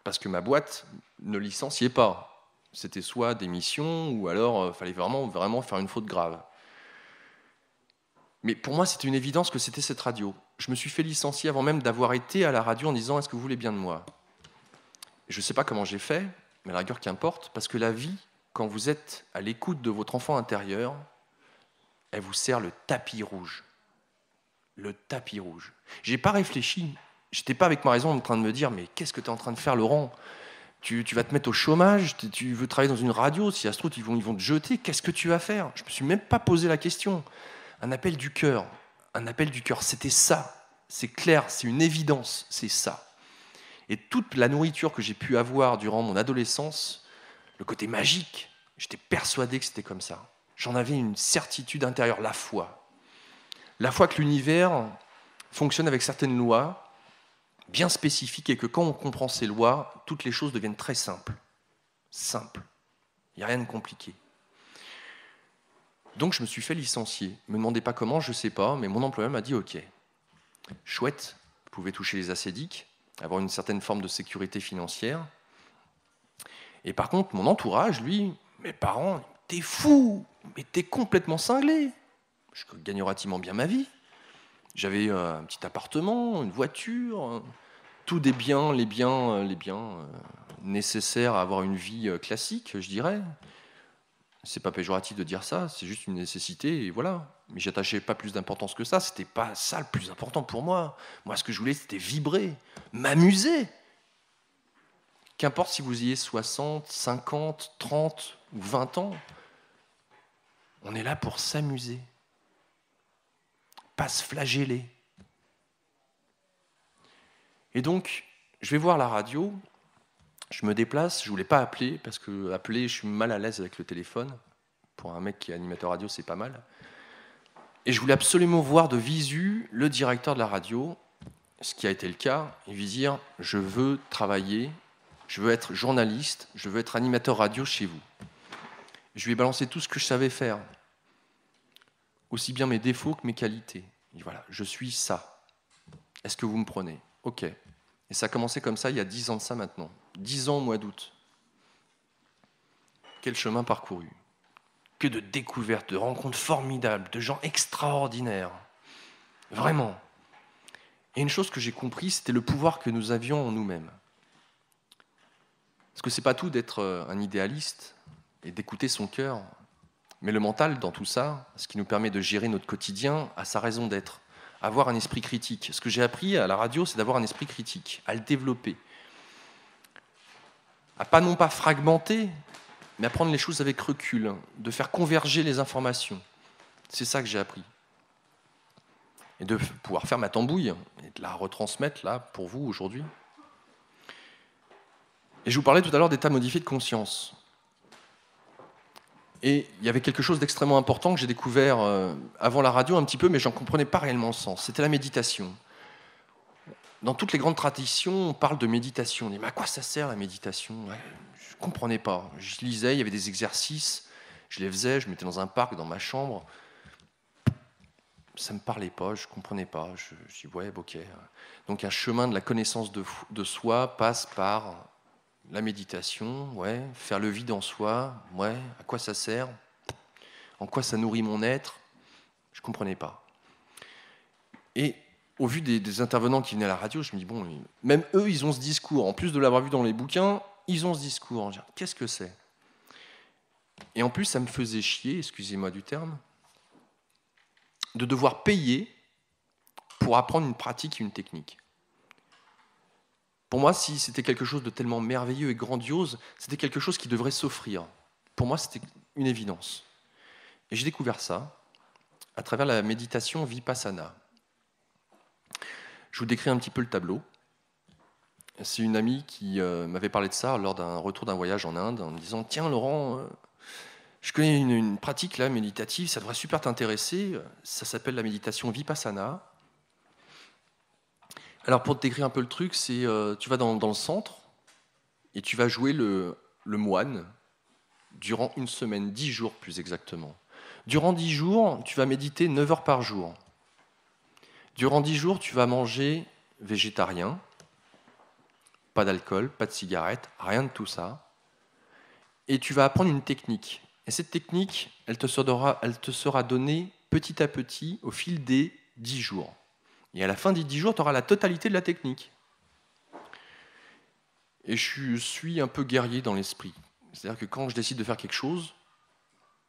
Parce que ma boîte ne licenciait pas. C'était soit démission, ou alors il fallait vraiment faire une faute grave. Mais pour moi, c'était une évidence que c'était cette radio. Je me suis fait licencier avant même d'avoir été à la radio en disant « Est-ce que vous voulez bien de moi ?» Je ne sais pas comment j'ai fait, mais à la rigueur qu'importe, parce que la vie, quand vous êtes à l'écoute de votre enfant intérieur, elle vous sert le tapis rouge. Le tapis rouge. Je n'ai pas réfléchi. Je n'étais pas avec ma raison en train de me dire « Mais qu'est-ce que tu es en train de faire, Laurent ? Tu vas te mettre au chômage, tu veux travailler dans une radio, si ça se trouve, ils vont te jeter, qu'est-ce que tu vas faire ?» Je ne me suis même pas posé la question. Un appel du cœur, c'était ça. C'est clair, c'est une évidence, c'est ça. Et toute la nourriture que j'ai pu avoir durant mon adolescence, le côté magique, j'étais persuadé que c'était comme ça. J'en avais une certitude intérieure, la foi. La foi que l'univers fonctionne avec certaines lois bien spécifiques et que quand on comprend ces lois, toutes les choses deviennent très simples. Simples. Il n'y a rien de compliqué. Donc je me suis fait licencier. Ne me demandez pas comment, je ne sais pas, mais mon employeur m'a dit « Ok, chouette, vous pouvez toucher les assédiques, avoir une certaine forme de sécurité financière. Et par contre, mon entourage, lui, mes parents, t'es fou, mais t'es complètement cinglé. Je gagne relativement bien ma vie. J'avais un petit appartement, une voiture, tous les biens nécessaires à avoir une vie classique, je dirais. C'est pas péjoratif de dire ça, c'est juste une nécessité, et voilà. Mais j'attachais pas plus d'importance que ça. C'était pas ça le plus important pour moi. Moi, ce que je voulais, c'était vibrer, m'amuser. Qu'importe si vous ayez 60, 50, 30 ou 20 ans, on est là pour s'amuser, pas se flageller. Et donc, je vais voir la radio, je me déplace, je ne voulais pas appeler, parce que appeler, je suis mal à l'aise avec le téléphone. Pour un mec qui est animateur radio, c'est pas mal. Et je voulais absolument voir de visu le directeur de la radio, ce qui a été le cas, et lui dire « Je veux travailler, je veux être journaliste, je veux être animateur radio chez vous ». Je lui ai balancé tout ce que je savais faire, aussi bien mes défauts que mes qualités. Et voilà, je suis ça. Est-ce que vous me prenez ? Ok. Et ça a commencé comme ça il y a 10 ans de ça maintenant. 10 ans au mois d'août. Quel chemin parcouru. Que de découvertes, de rencontres formidables, de gens extraordinaires. Vraiment. Et une chose que j'ai compris, c'était le pouvoir que nous avions en nous-mêmes. Parce que c'est pas tout d'être un idéaliste et d'écouter son cœur. Mais le mental, dans tout ça, ce qui nous permet de gérer notre quotidien, a sa raison d'être. Avoir un esprit critique. Ce que j'ai appris à la radio, c'est d'avoir un esprit critique, à le développer. À pas non pas fragmenter, mais à prendre les choses avec recul, de faire converger les informations. C'est ça que j'ai appris. Et de pouvoir faire ma tambouille et de la retransmettre là pour vous aujourd'hui. Et je vous parlais tout à l'heure d'état modifié de conscience. Et il y avait quelque chose d'extrêmement important que j'ai découvert avant la radio un petit peu, mais je n'en comprenais pas réellement le sens. C'était la méditation. Dans toutes les grandes traditions, on parle de méditation. On dit, mais à quoi ça sert la méditation ? Ouais, je ne comprenais pas. Je lisais, il y avait des exercices, je les faisais, je me mettais dans un parc, dans ma chambre. Ça ne me parlait pas, je ne comprenais pas. Je dis, ouais, ok. Donc un chemin de la connaissance de soi passe par la méditation, ouais, faire le vide en soi, ouais, à quoi ça sert ? En quoi ça nourrit mon être ? Je ne comprenais pas. Et au vu des intervenants qui venaient à la radio, je me dis, bon, même eux, ils ont ce discours. En plus de l'avoir vu dans les bouquins, ils ont ce discours. Je dis, qu'est-ce que c'est ? Et en plus, ça me faisait chier, excusez-moi du terme, de devoir payer pour apprendre une pratique et une technique. Pour moi, si c'était quelque chose de tellement merveilleux et grandiose, c'était quelque chose qui devrait s'offrir. Pour moi, c'était une évidence. Et j'ai découvert ça à travers la méditation Vipassana. Je vous décris un petit peu le tableau. C'est une amie qui m'avait parlé de ça lors d'un retour d'un voyage en Inde, en me disant « Tiens, Laurent, je connais une pratique là, méditative, ça devrait super t'intéresser. Ça s'appelle la méditation Vipassana. » Alors, pour te décrire un peu le truc, c'est tu vas dans le centre et tu vas jouer le moine durant une semaine, 10 jours plus exactement. Durant 10 jours, tu vas méditer 9 heures par jour. Durant 10 jours, tu vas manger végétarien, pas d'alcool, pas de cigarette, rien de tout ça. Et tu vas apprendre une technique. Et cette technique, elle te sera donnée petit à petit au fil des 10 jours. Et à la fin des 10 jours, tu auras la totalité de la technique. Et je suis un peu guerrier dans l'esprit. C'est-à-dire que quand je décide de faire quelque chose,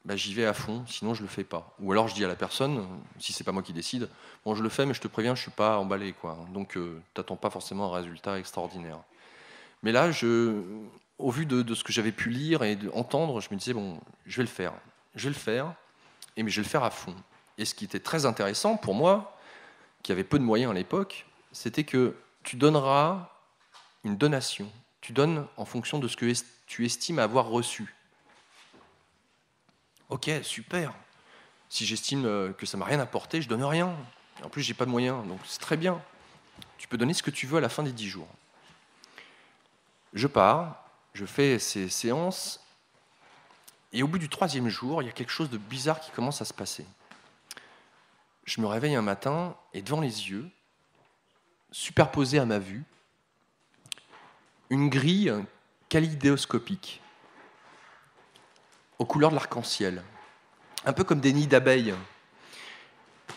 j'y vais à fond, sinon je ne le fais pas. Ou alors je dis à la personne, si ce n'est pas moi qui décide, bon, je le fais, mais je te préviens, je ne suis pas emballé, quoi. Donc tu n'attends pas forcément un résultat extraordinaire. Mais là, au vu de ce que j'avais pu lire et entendre, je me disais, bon, je vais le faire. Je vais le faire, mais je vais le faire à fond. Et ce qui était très intéressant pour moi, qui avait peu de moyens à l'époque, c'était que tu donneras une donation. Tu donnes en fonction de ce que tu estimes avoir reçu. Ok, super. Si j'estime que ça ne m'a rien apporté, je ne donne rien. En plus, je n'ai pas de moyens, donc c'est très bien. Tu peux donner ce que tu veux à la fin des 10 jours. Je pars, je fais ces séances, et au bout du 3e jour, il y a quelque chose de bizarre qui commence à se passer. Je me réveille un matin, et devant les yeux, superposée à ma vue, une grille kaléidoscopique, aux couleurs de l'arc-en-ciel, un peu comme des nids d'abeilles.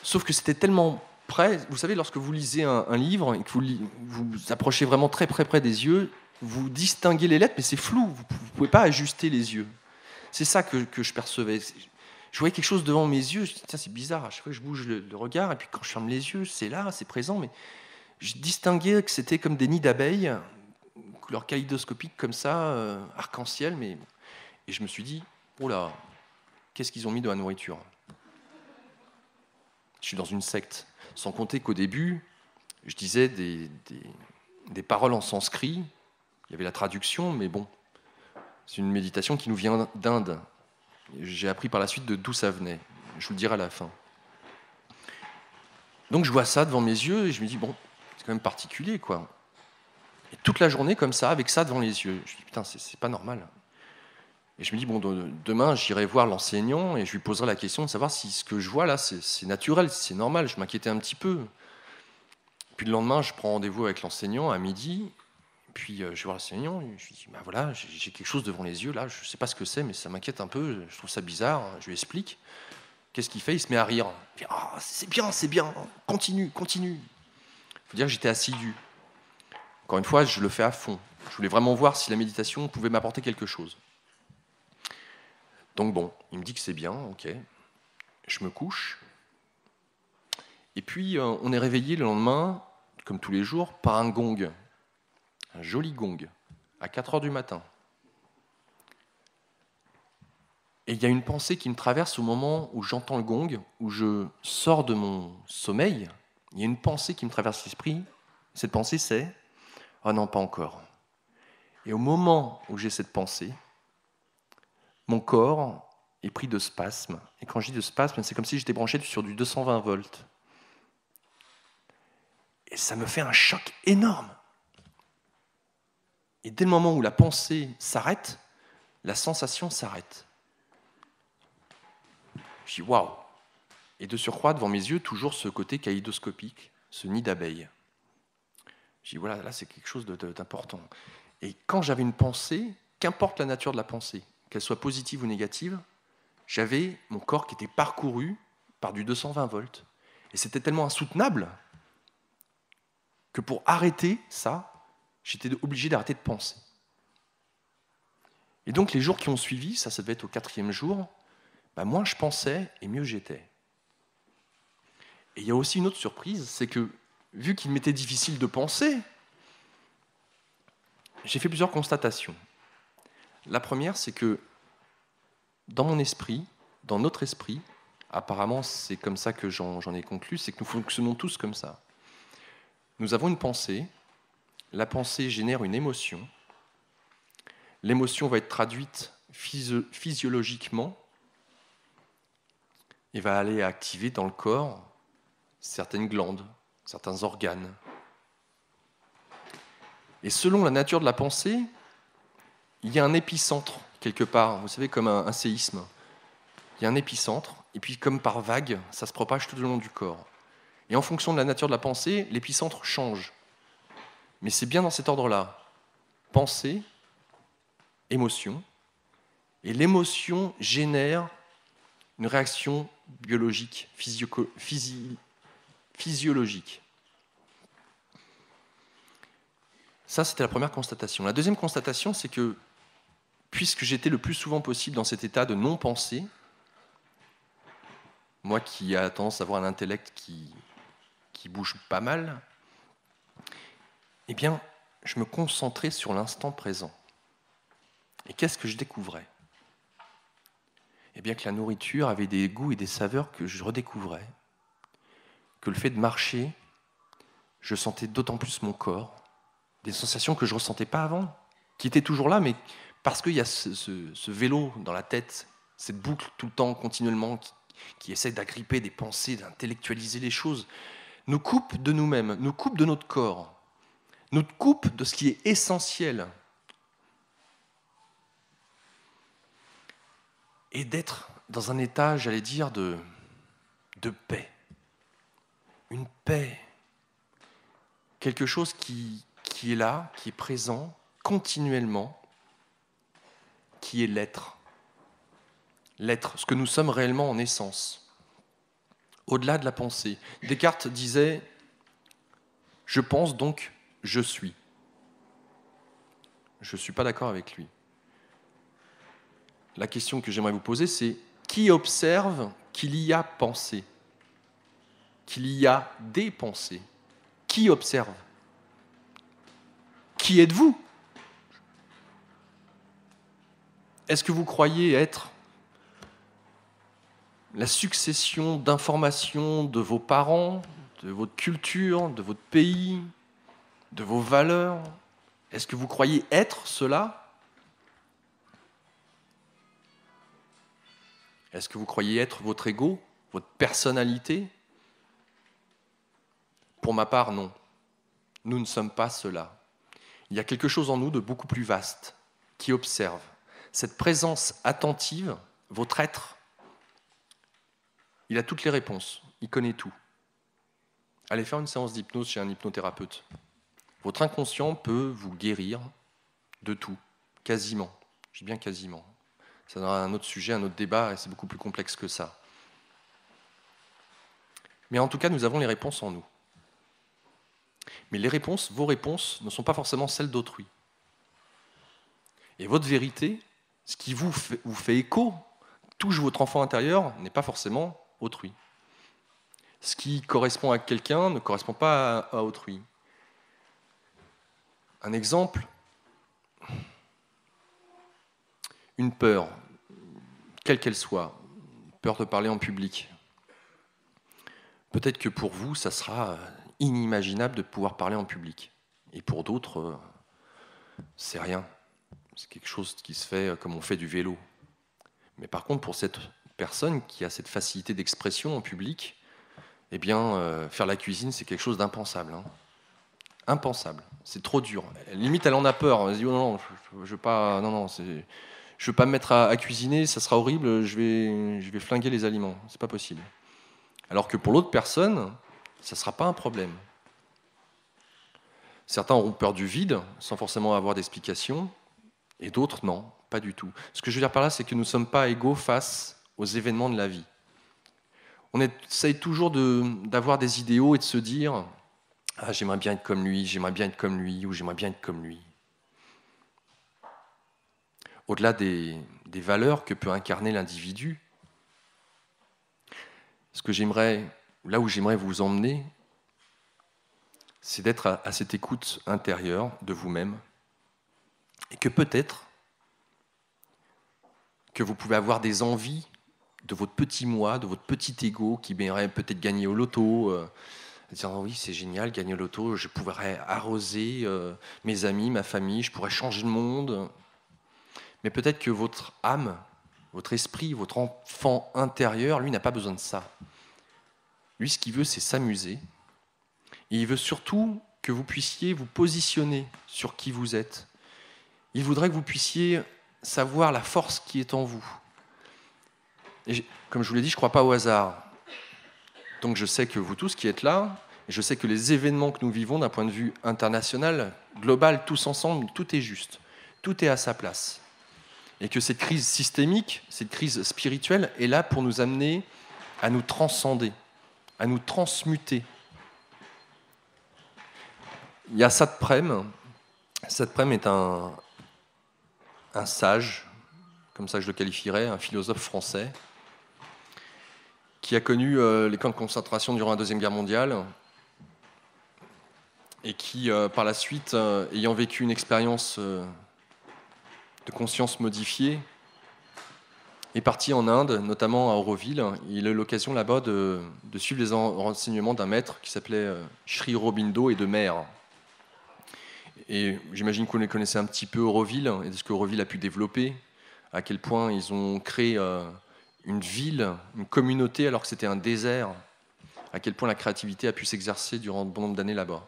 Sauf que c'était tellement près, vous savez, lorsque vous lisez un livre et que vous approchez vraiment très près des yeux, vous distinguez les lettres, mais c'est flou, vous ne pouvez pas ajuster les yeux. C'est ça que je percevais. je voyais quelque chose devant mes yeux. Je dis, tiens, c'est bizarre. À chaque fois que je bouge le regard, et puis quand je ferme les yeux, c'est là, c'est présent. Mais je distinguais que c'était comme des nids d'abeilles, couleur kaléidoscopique comme ça, arc-en-ciel. Et je me suis dit, oh là, qu'est-ce qu'ils ont mis dans la nourriture? Je suis dans une secte. Sans compter qu'au début, je disais des paroles en sanskrit. Il y avait la traduction, mais bon, c'est une méditation qui nous vient d'Inde. J'ai appris par la suite d'où ça venait. Je vous le dirai à la fin. Donc je vois ça devant mes yeux et je me dis, bon, c'est quand même particulier, quoi. Et toute la journée comme ça, avec ça devant les yeux. Je me dis, putain, c'est pas normal. Et je me dis, bon, demain, j'irai voir l'enseignant et je lui poserai la question de savoir si ce que je vois là, c'est naturel, si c'est normal. Je m'inquiétais un petit peu. Puis le lendemain, je prends rendez-vous avec l'enseignant à midi. Puis je vais voir l'enseignant et je lui dis, bah voilà, j'ai quelque chose devant les yeux là, je ne sais pas ce que c'est, mais ça m'inquiète un peu, je trouve ça bizarre. Je lui explique. Qu'est-ce qu'il fait? Il se met à rire. Il dit, ah, c'est bien, continue. Il faut dire que j'étais assidu. Encore une fois, je le fais à fond. Je voulais vraiment voir si la méditation pouvait m'apporter quelque chose. Donc bon, il me dit que c'est bien, ok. Je me couche. Et puis on est réveillé le lendemain, comme tous les jours, par un gong. Un joli gong, à 4 heures du matin. Et il y a une pensée qui me traverse au moment où j'entends le gong, où je sors de mon sommeil. Il y a une pensée qui me traverse l'esprit. Cette pensée, c'est « Oh non, pas encore ». Et au moment où j'ai cette pensée, mon corps est pris de spasmes. Et quand je dis de spasmes, c'est comme si j'étais branché sur du 220 volts. Et ça me fait un choc énorme. Et dès le moment où la pensée s'arrête, la sensation s'arrête. Je dis waouh! Et de surcroît, devant mes yeux, toujours ce côté kaléidoscopique, ce nid d'abeilles. Je dis voilà, là c'est quelque chose d'important. Et quand j'avais une pensée, qu'importe la nature de la pensée, qu'elle soit positive ou négative, j'avais mon corps qui était parcouru par du 220 volts. Et c'était tellement insoutenable que pour arrêter ça, j'étais obligé d'arrêter de penser. Et donc les jours qui ont suivi, ça devait être au 4e jour, moins je pensais et mieux j'étais. Et il y a aussi une autre surprise, c'est que vu qu'il m'était difficile de penser, j'ai fait plusieurs constatations. La première, c'est que dans mon esprit, dans notre esprit, apparemment c'est comme ça que j'en ai conclu, c'est que nous fonctionnons tous comme ça. Nous avons une pensée, la pensée génère une émotion, l'émotion va être traduite physiologiquement et va aller activer dans le corps certaines glandes, certains organes. Et selon la nature de la pensée, il y a un épicentre quelque part, vous savez, comme un séisme. Il y a un épicentre, et puis comme par vague, ça se propage tout au long du corps. Et en fonction de la nature de la pensée, l'épicentre change. Mais c'est bien dans cet ordre-là. Pensée, émotion, et l'émotion génère une réaction biologique, physiologique. Ça, c'était la première constatation. La deuxième constatation, c'est que, puisque j'étais le plus souvent possible dans cet état de non-pensée, moi qui ai tendance à avoir un intellect qui bouge pas mal, eh bien, je me concentrais sur l'instant présent. Et qu'est-ce que je découvrais? Eh bien, que la nourriture avait des goûts et des saveurs que je redécouvrais, que le fait de marcher, je sentais d'autant plus mon corps, des sensations que je ne ressentais pas avant, qui étaient toujours là, mais parce qu'il y a ce vélo dans la tête, cette boucle tout le temps, continuellement, qui essaie d'agripper des pensées, d'intellectualiser les choses, nous coupe de nous-mêmes, nous coupe de notre corps, nous coupe de ce qui est essentiel. Et d'être dans un état, j'allais dire, de paix. Une paix. Quelque chose qui est là, qui est présent, continuellement, qui est l'être. L'être, ce que nous sommes réellement en essence. Au-delà de la pensée. Descartes disait « Je pense donc, je suis ». Je ne suis pas d'accord avec lui. La question que j'aimerais vous poser, c'est Qui observe qu'il y a pensée? Qu'il y a des pensées? Qui observe? Qui êtes-vous? Est-ce que vous croyez être la succession d'informations de vos parents, de votre culture, de votre pays, de vos valeurs? Est-ce que vous croyez être cela? Est-ce que vous croyez être votre ego, votre personnalité? Pour ma part, non. Nous ne sommes pas cela. Il y a quelque chose en nous de beaucoup plus vaste, qui observe. Cette présence attentive, votre être, il a toutes les réponses, il connaît tout. Allez faire une séance d'hypnose chez un hypnothérapeute. Votre inconscient peut vous guérir de tout, quasiment. Je dis bien quasiment. Ça donnera un autre sujet, un autre débat, et c'est beaucoup plus complexe que ça. Mais en tout cas, nous avons les réponses en nous. Mais les réponses, vos réponses, ne sont pas forcément celles d'autrui. Et votre vérité, ce qui vous fait écho, touche votre enfant intérieur, n'est pas forcément autrui. Ce qui correspond à quelqu'un ne correspond pas à autrui. Un exemple, une peur, quelle qu'elle soit, peur de parler en public. Peut-être que pour vous, ça sera inimaginable de pouvoir parler en public. Et pour d'autres, c'est rien. C'est quelque chose qui se fait comme on fait du vélo. Mais par contre, pour cette personne qui a cette facilité d'expression en public, eh bien, faire la cuisine, c'est quelque chose d'impensable. Hein. Impensable. C'est trop dur. Limite, elle en a peur. Elle se dit, oh non, je veux pas, je veux pas me mettre à cuisiner, ça sera horrible, je vais flinguer les aliments. C'est pas possible. Alors que pour l'autre personne, ça ne sera pas un problème. Certains auront peur du vide, sans forcément avoir d'explication, et d'autres, non, pas du tout. Ce que je veux dire par là, c'est que nous ne sommes pas égaux face aux événements de la vie. On essaye toujours d'avoir des idéaux et de se dire « Ah, j'aimerais bien être comme lui, j'aimerais bien être comme lui, ou j'aimerais bien être comme lui ». Au-delà des valeurs que peut incarner l'individu, là où j'aimerais vous emmener, c'est d'être à cette écoute intérieure de vous-même, et que peut-être que vous pouvez avoir des envies de votre petit moi, de votre petit ego qui aimerait peut-être gagner au loto, dire oh oui c'est génial, gagner au loto, je pourrais arroser mes amis, ma famille, je pourrais changer le monde. Mais peut-être que votre âme, votre esprit, votre enfant intérieur, lui n'a pas besoin de ça. Lui, ce qu'il veut, c'est s'amuser. Et il veut surtout que vous puissiez vous positionner sur qui vous êtes. Il voudrait que vous puissiez savoir la force qui est en vous. Et comme je vous l'ai dit, je ne crois pas au hasard. Donc je sais que vous tous qui êtes là, et je sais que les événements que nous vivons d'un point de vue international, global, tous ensemble, tout est juste. Tout est à sa place. Et que cette crise systémique, cette crise spirituelle est là pour nous amener à nous transcender, à nous transmuter. Il y a Satprem. Satprem est un sage, comme ça je le qualifierais, un philosophe français, qui a connu les camps de concentration durant la Deuxième Guerre mondiale et qui, par la suite, ayant vécu une expérience de conscience modifiée, est parti en Inde, notamment à Auroville. Il a eu l'occasion là-bas de suivre les renseignements d'un maître qui s'appelait Sri Aurobindo et de mère. Et j'imagine que vous les connaissez un petit peu Auroville, et de ce qu'Auroville a pu développer, à quel point ils ont créé une ville, une communauté, alors que c'était un désert, à quel point la créativité a pu s'exercer durant de bon nombre d'années là-bas.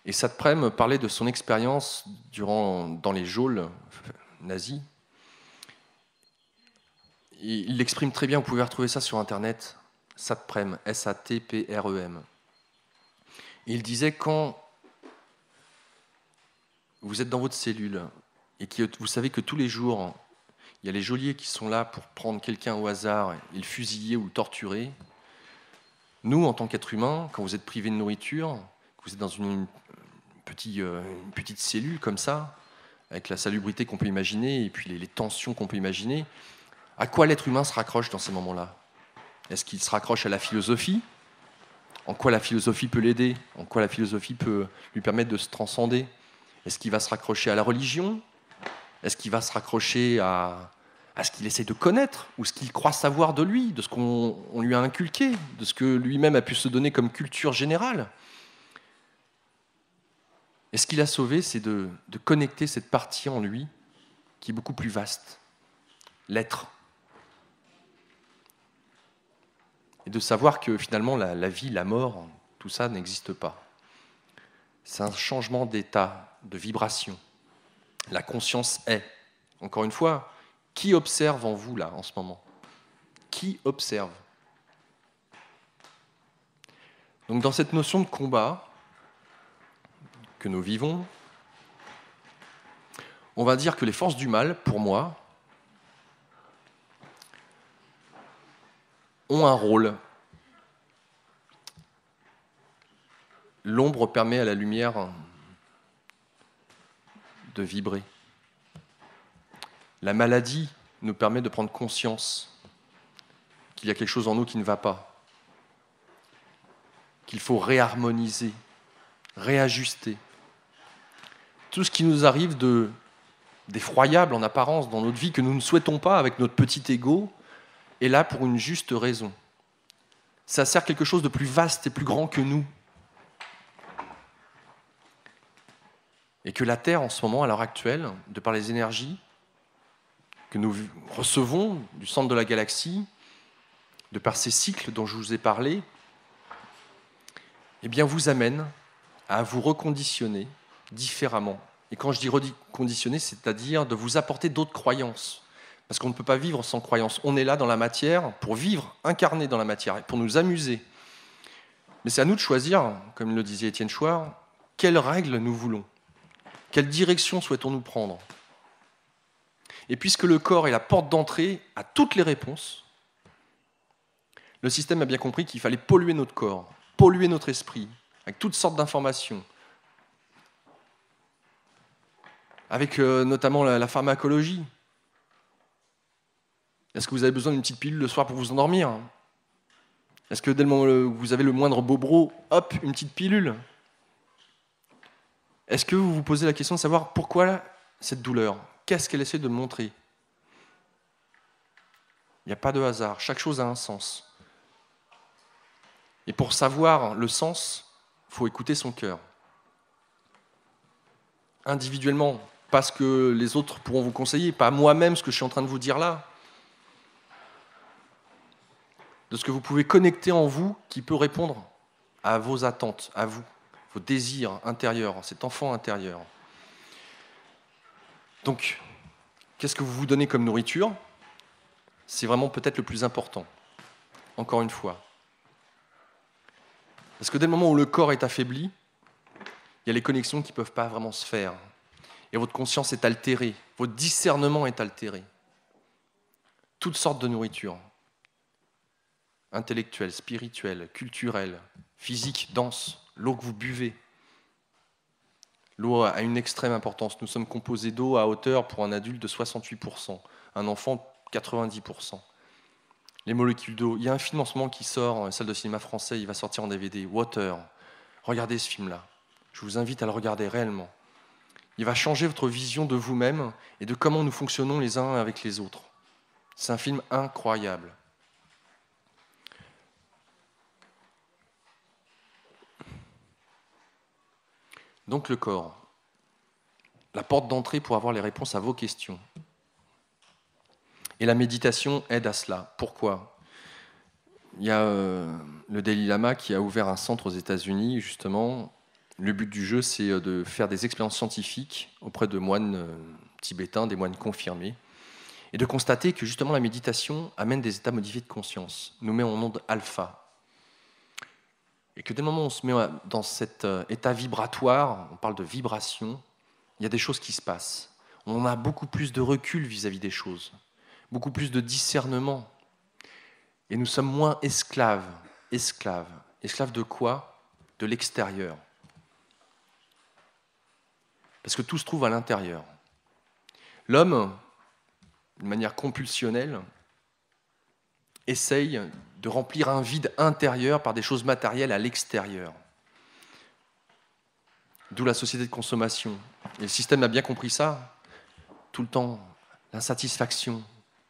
Et Satprem parlait de son expérience dans les geôles nazies. Et il l'exprime très bien, vous pouvez retrouver ça sur Internet, Satprem, S-A-T-P-R-E-M. Et il disait, quand vous êtes dans votre cellule et que vous savez que tous les jours, il y a les geôliers qui sont là pour prendre quelqu'un au hasard et le fusiller ou le torturer, nous, en tant qu'êtres humains, quand vous êtes privés de nourriture, que vous êtes dans une petite cellule comme ça, avec la salubrité qu'on peut imaginer et puis les tensions qu'on peut imaginer, À quoi l'être humain se raccroche dans ces moments-là? Est-ce qu'il se raccroche à la philosophie? En quoi la philosophie peut l'aider? En quoi la philosophie peut lui permettre de se transcender? Est-ce qu'il va se raccrocher à la religion? Est-ce qu'il va se raccrocher à ce qu'il essaie de connaître, ou ce qu'il croit savoir de lui, de ce qu'on lui a inculqué, de ce que lui-même a pu se donner comme culture générale? Et ce qu'il a sauvé, c'est de connecter cette partie en lui qui est beaucoup plus vaste, l'être. Et de savoir que finalement la vie, la mort, tout ça n'existe pas. C'est un changement d'état, de vibration. La conscience est. Encore une fois, qui observe en vous là en ce moment? Qui observe? Donc dans cette notion de combat que nous vivons, on va dire que les forces du mal, pour moi, ont un rôle. L'ombre permet à la lumière de vibrer. La maladie nous permet de prendre conscience qu'il y a quelque chose en nous qui ne va pas, qu'il faut réharmoniser, réajuster. Tout ce qui nous arrive d'effroyable en apparence dans notre vie, que nous ne souhaitons pas avec notre petit ego, est là pour une juste raison. Ça sert quelque chose de plus vaste et plus grand que nous. Et que la Terre, en ce moment, à l'heure actuelle, de par les énergies que nous recevons du centre de la galaxie, de par ces cycles dont je vous ai parlé, eh bien, vous amène à vous reconditionner différemment. Et quand je dis reconditionner, c'est-à-dire de vous apporter d'autres croyances. Parce qu'on ne peut pas vivre sans croyances. On est là dans la matière pour vivre, incarné dans la matière, et pour nous amuser. Mais c'est à nous de choisir, comme le disait Étienne Chouard, quelles règles nous voulons. Quelle direction souhaitons-nous prendre? Et puisque le corps est la porte d'entrée à toutes les réponses, le système a bien compris qu'il fallait polluer notre corps, polluer notre esprit, avec toutes sortes d'informations, avec notamment la pharmacologie. Est-ce que vous avez besoin d'une petite pilule le soir pour vous endormir? Est-ce que dès le moment où vous avez le moindre bobro, hop, une petite pilule? Est-ce que vous vous posez la question de savoir pourquoi cette douleur? Qu'est-ce qu'elle essaie de montrer? Il n'y a pas de hasard, chaque chose a un sens. Et pour savoir le sens, il faut écouter son cœur. Individuellement, pas ce que les autres pourront vous conseiller, pas moi-même ce que je suis en train de vous dire là. De ce que vous pouvez connecter en vous qui peut répondre à vos attentes, à vous, vos désirs intérieurs, cet enfant intérieur. Donc, qu'est-ce que vous vous donnez comme nourriture? C'est vraiment peut-être le plus important, encore une fois. Parce que dès le moment où le corps est affaibli, il y a les connexions qui ne peuvent pas vraiment se faire. Et votre conscience est altérée, votre discernement est altéré. Toutes sortes de nourriture. Intellectuelle, spirituelle, culturelle, physique, dense, l'eau que vous buvez. L'eau a une extrême importance. Nous sommes composés d'eau à hauteur pour un adulte de 68%, un enfant 90%. Les molécules d'eau. Il y a un film en ce moment qui sort, salle de cinéma français, il va sortir en DVD, Water. Regardez ce film-là. Je vous invite à le regarder réellement. Il va changer votre vision de vous-même et de comment nous fonctionnons les uns avec les autres. C'est un film incroyable. Donc le corps, la porte d'entrée pour avoir les réponses à vos questions. Et la méditation aide à cela. Pourquoi? Il y a le Dalai Lama qui a ouvert un centre aux États-Unis, justement. Le but du jeu, c'est de faire des expériences scientifiques auprès de moines tibétains, des moines confirmés, et de constater que justement la méditation amène des états modifiés de conscience, nous met en onde alpha. Et que dès le moment où on se met dans cet état vibratoire, on parle de vibration, il y a des choses qui se passent. On a beaucoup plus de recul vis-à-vis des choses, beaucoup plus de discernement. Et nous sommes moins esclaves. Esclaves de quoi? De l'extérieur. Parce que tout se trouve à l'intérieur. L'homme, de manière compulsionnelle, essaye de remplir un vide intérieur par des choses matérielles à l'extérieur. D'où la société de consommation. Et le système a bien compris ça. Tout le temps, l'insatisfaction.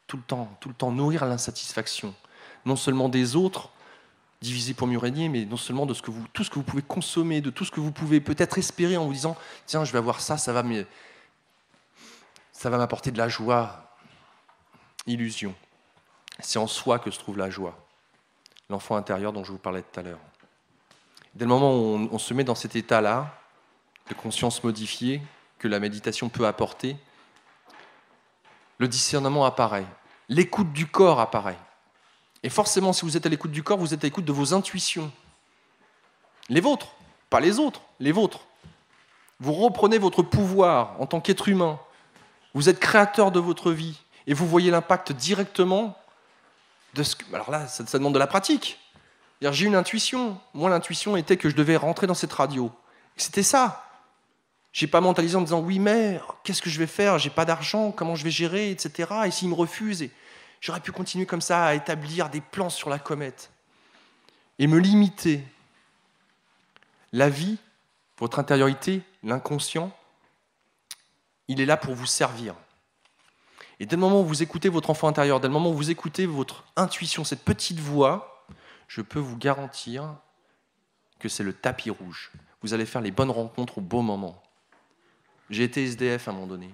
Tout le temps nourrir l'insatisfaction. Non seulement des autres, divisé pour mieux régner, mais non seulement de tout ce que vous pouvez consommer, de tout ce que vous pouvez peut-être espérer en vous disant « Tiens, je vais avoir ça, ça va m'apporter de la joie. » Illusion. C'est en soi que se trouve la joie. L'enfant intérieur dont je vous parlais tout à l'heure. Dès le moment où on se met dans cet état-là, de conscience modifiée, que la méditation peut apporter, le discernement apparaît. L'écoute du corps apparaît. Et forcément, si vous êtes à l'écoute du corps, vous êtes à l'écoute de vos intuitions. Les vôtres, pas les autres, les vôtres. Vous reprenez votre pouvoir en tant qu'être humain. Vous êtes créateur de votre vie. Et vous voyez l'impact directement de ce que... Alors là, ça demande de la pratique. J'ai une intuition. Moi, l'intuition était que je devais rentrer dans cette radio. C'était ça. Je n'ai pas mentalisé en me disant « Oui, mais qu'est-ce que je vais faire? J'ai pas d'argent, comment je vais gérer, etc. » Et s'ils me refusent, j'aurais pu continuer comme ça à établir des plans sur la comète et me limiter. La vie, votre intériorité, l'inconscient, il est là pour vous servir. Et dès le moment où vous écoutez votre enfant intérieur, dès le moment où vous écoutez votre intuition, cette petite voix, je peux vous garantir que c'est le tapis rouge. Vous allez faire les bonnes rencontres au bon moment. J'ai été SDF à un moment donné.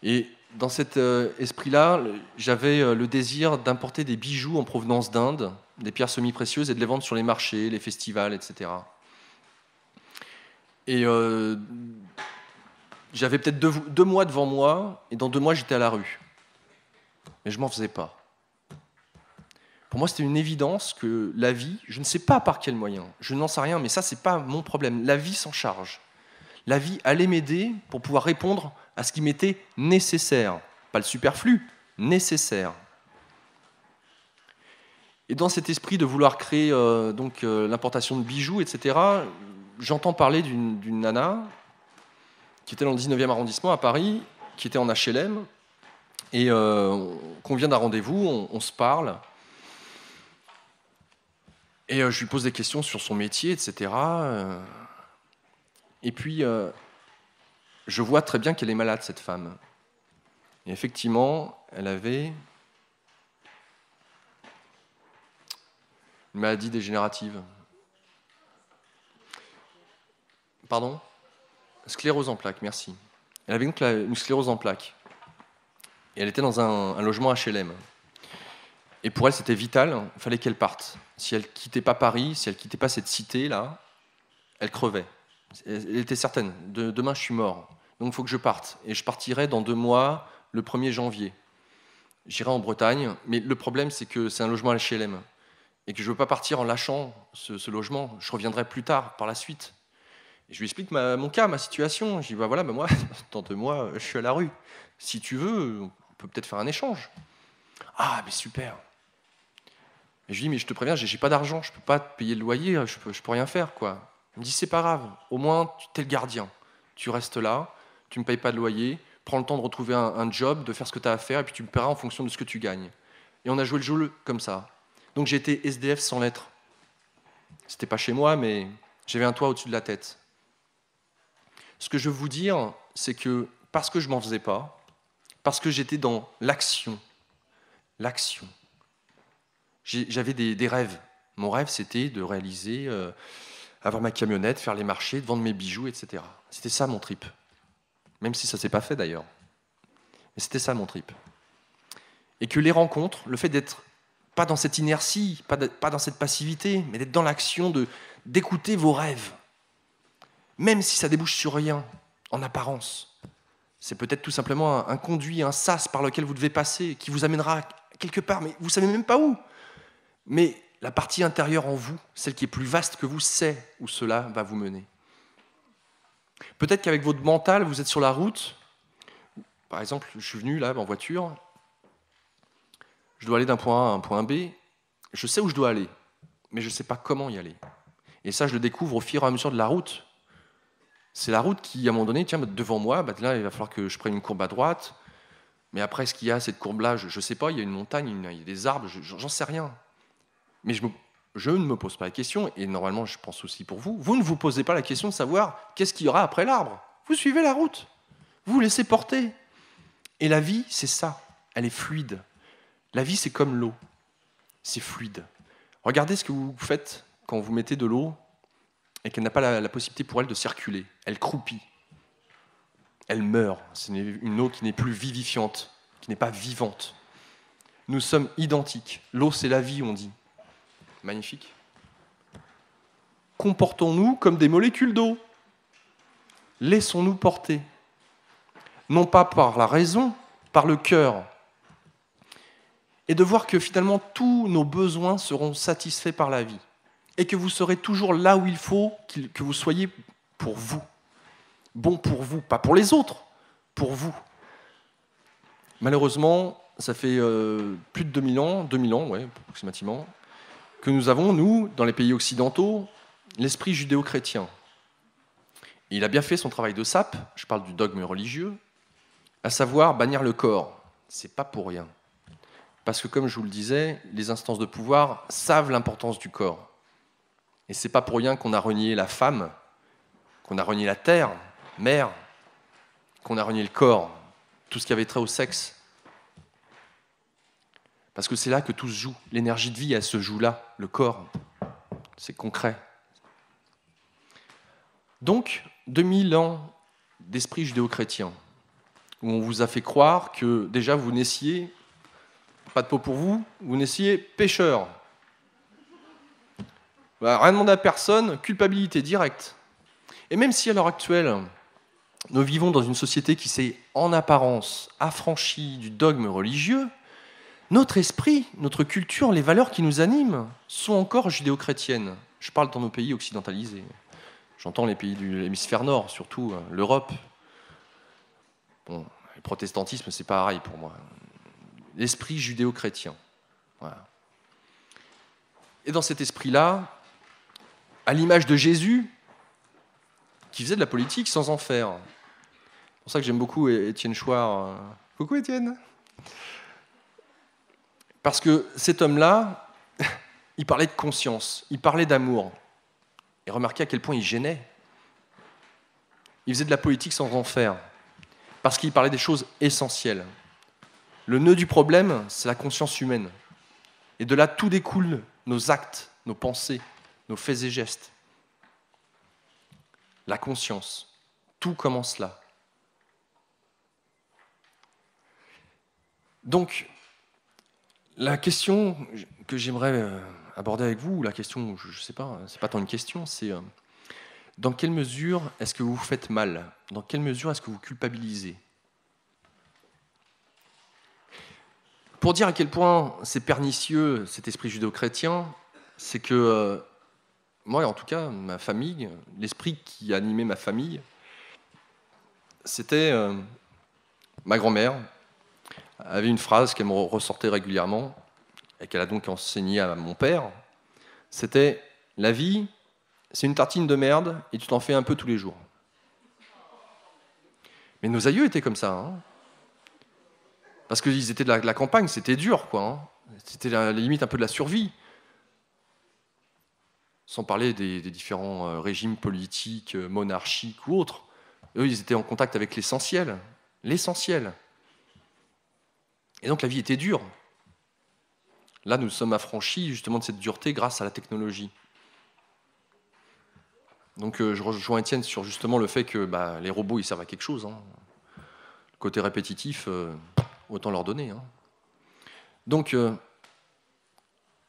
Et dans cet esprit-là, j'avais le désir d'importer des bijoux en provenance d'Inde, des pierres semi-précieuses, et de les vendre sur les marchés, les festivals, etc. Et j'avais peut-être 2 mois devant moi, et dans 2 mois, j'étais à la rue. Mais je ne m'en faisais pas. Pour moi, c'était une évidence que la vie, je ne sais pas par quel moyen, je n'en sais rien, mais ça, ce n'est pas mon problème. La vie s'en charge. La vie allait m'aider pour pouvoir répondre à ce qui m'était nécessaire. Pas le superflu, nécessaire. Et dans cet esprit de vouloir créer l'importation de bijoux, etc., j'entends parler d'une nana qui était dans le 19e arrondissement à Paris, qui était en HLM, et qu'on vient d'un rendez-vous, on se parle, et je lui pose des questions sur son métier, etc. Et puis, je vois très bien qu'elle est malade, cette femme. Et effectivement, elle avait une maladie dégénérative. Pardon ? Sclérose en plaques, merci. Elle avait donc une sclérose en plaques. Et elle était dans un logement HLM. Et pour elle, c'était vital, il fallait qu'elle parte. Si elle ne quittait pas Paris, si elle ne quittait pas cette cité-là, elle crevait. Elle était certaine, demain je suis mort, donc il faut que je parte. Et je partirai dans 2 mois, le 1er janvier. J'irai en Bretagne, mais le problème c'est que c'est un logement à HLM. Et que je ne veux pas partir en lâchant ce logement, je reviendrai plus tard, par la suite. Et je lui explique mon cas, ma situation. Je dis, moi, dans 2 mois, je suis à la rue. Si tu veux, on peut peut-être faire un échange. Ah, mais super. Et je lui dis, mais je te préviens, j'ai pas d'argent, je peux pas te payer le loyer, je peux rien faire, quoi. Il me dit, c'est pas grave, au moins, tu es le gardien. Tu restes là, tu me payes pas de loyer, prends le temps de retrouver un job, de faire ce que tu as à faire, et puis tu me paieras en fonction de ce que tu gagnes. Et on a joué le jeu comme ça. Donc j'ai été SDF sans lettres. C'était pas chez moi, mais j'avais un toit au-dessus de la tête. Ce que je veux vous dire, c'est que parce que je m'en faisais pas, parce que j'étais dans l'action, j'avais des rêves. Mon rêve, c'était de réaliser, avoir ma camionnette, faire les marchés, de vendre mes bijoux, etc. C'était ça mon trip. Même si ça ne s'est pas fait d'ailleurs. Mais c'était ça mon trip. Et que les rencontres, le fait d'être pas dans cette inertie, pas dans cette passivité, mais d'être dans l'action, d'écouter vos rêves, même si ça débouche sur rien, en apparence. C'est peut-être tout simplement un conduit, un sas par lequel vous devez passer, qui vous amènera quelque part, mais vous ne savez même pas où. Mais la partie intérieure en vous, celle qui est plus vaste que vous, sait où cela va vous mener. Peut-être qu'avec votre mental, vous êtes sur la route. Par exemple, je suis venu là en voiture. Je dois aller d'un point A à un point B. Je sais où je dois aller, mais je ne sais pas comment y aller. Et ça, je le découvre au fur et à mesure de la route. C'est la route qui, à un moment donné, tiens, devant moi, là, il va falloir que je prenne une courbe à droite. Mais après, ce qu'il y a, cette courbe-là, je ne sais pas, il y a une montagne, il y a des arbres, j'en sais rien. Mais je ne me pose pas la question, et normalement, je pense aussi pour vous, vous ne vous posez pas la question de savoir qu'est-ce qu'il y aura après l'arbre. Vous suivez la route, vous vous laissez porter. Et la vie, c'est ça, elle est fluide. La vie, c'est comme l'eau, c'est fluide. Regardez ce que vous faites quand vous mettez de l'eau et qu'elle n'a pas la possibilité pour elle de circuler. Elle croupit, elle meurt. C'est une eau qui n'est plus vivifiante, qui n'est pas vivante. Nous sommes identiques. L'eau, c'est la vie, on dit. Magnifique. Comportons-nous comme des molécules d'eau. Laissons-nous porter. Non pas par la raison, par le cœur. Et de voir que finalement, tous nos besoins seront satisfaits par la vie. Et que vous serez toujours là où il faut que vous soyez pour vous. Bon pour vous, pas pour les autres, pour vous. Malheureusement, ça fait plus de 2000 ans, ouais, approximativement, que nous avons, nous, dans les pays occidentaux, l'esprit judéo-chrétien. Et il a bien fait son travail de sape, je parle du dogme religieux, à savoir bannir le corps. C'est pas pour rien. Parce que, comme je vous le disais, les instances de pouvoir savent l'importance du corps. Et c'est pas pour rien qu'on a renié la femme, qu'on a renié la terre, mère, qu'on a renié le corps, tout ce qui avait trait au sexe. Parce que c'est là que tout se joue. L'énergie de vie, elle se joue là, le corps. C'est concret. Donc, 2000 ans d'esprit judéo-chrétien, où on vous a fait croire que déjà vous naissiez, pas de peau pour vous, vous naissiez pécheur. Rien demander à personne, culpabilité directe. Et même si à l'heure actuelle, nous vivons dans une société qui s'est en apparence affranchie du dogme religieux, notre esprit, notre culture, les valeurs qui nous animent sont encore judéo-chrétiennes. Je parle dans nos pays occidentalisés. J'entends les pays de l'hémisphère nord, surtout l'Europe. Bon, le protestantisme, c'est pareil pour moi. L'esprit judéo-chrétien. Voilà. Et dans cet esprit-là, à l'image de Jésus, qui faisait de la politique sans en faire. C'est pour ça que j'aime beaucoup Étienne Chouard. Coucou Étienne. Parce que cet homme-là, il parlait de conscience, il parlait d'amour. Et remarquez à quel point il gênait. Il faisait de la politique sans en faire. Parce qu'il parlait des choses essentielles. Le nœud du problème, c'est la conscience humaine. Et de là, tout découle nos actes, nos pensées, nos faits et gestes. La conscience. Tout commence là. Donc, la question que j'aimerais aborder avec vous, ou la question, je ne sais pas, c'est pas tant une question, c'est dans quelle mesure est-ce que vous vous faites mal? Dans quelle mesure est-ce que vous culpabilisez? Pour dire à quel point c'est pernicieux, cet esprit judéo-chrétien, c'est que moi, en tout cas, ma famille, l'esprit qui animait ma famille, c'était ma grand-mère avait une phrase qu'elle me ressortait régulièrement et qu'elle a donc enseignée à mon père. C'était « La vie, c'est une tartine de merde et tu t'en fais un peu tous les jours. » Mais nos aïeux étaient comme ça. Hein. Parce qu'ils étaient de la campagne, c'était dur, quoi. Hein. C'était la limite un peu de la survie. Sans parler des différents régimes politiques, monarchiques ou autres. Eux, ils étaient en contact avec l'essentiel. L'essentiel. Et donc la vie était dure. Là, nous sommes affranchis justement de cette dureté grâce à la technologie. Donc je rejoins Étienne sur justement le fait que les robots, ils servent à quelque chose. Hein. Le côté répétitif, autant leur donner. Hein. Donc,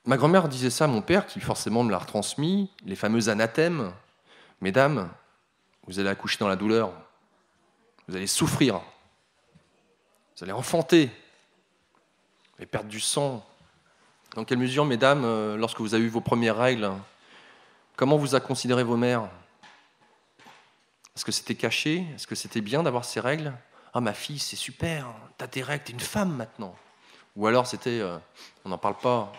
ma grand-mère disait ça à mon père, qui forcément me l'a retransmis, les fameux anathèmes. Mesdames, vous allez accoucher dans la douleur, vous allez souffrir, vous allez enfanter, vous allez perdre du sang. Dans quelle mesure, mesdames, lorsque vous avez eu vos premières règles, comment vous a considéré vos mères? Est-ce que c'était caché? Est-ce que c'était bien d'avoir ces règles? Ah, ma fille, c'est super, t'as tes règles, t'es une femme maintenant. Ou alors c'était, on n'en parle pas,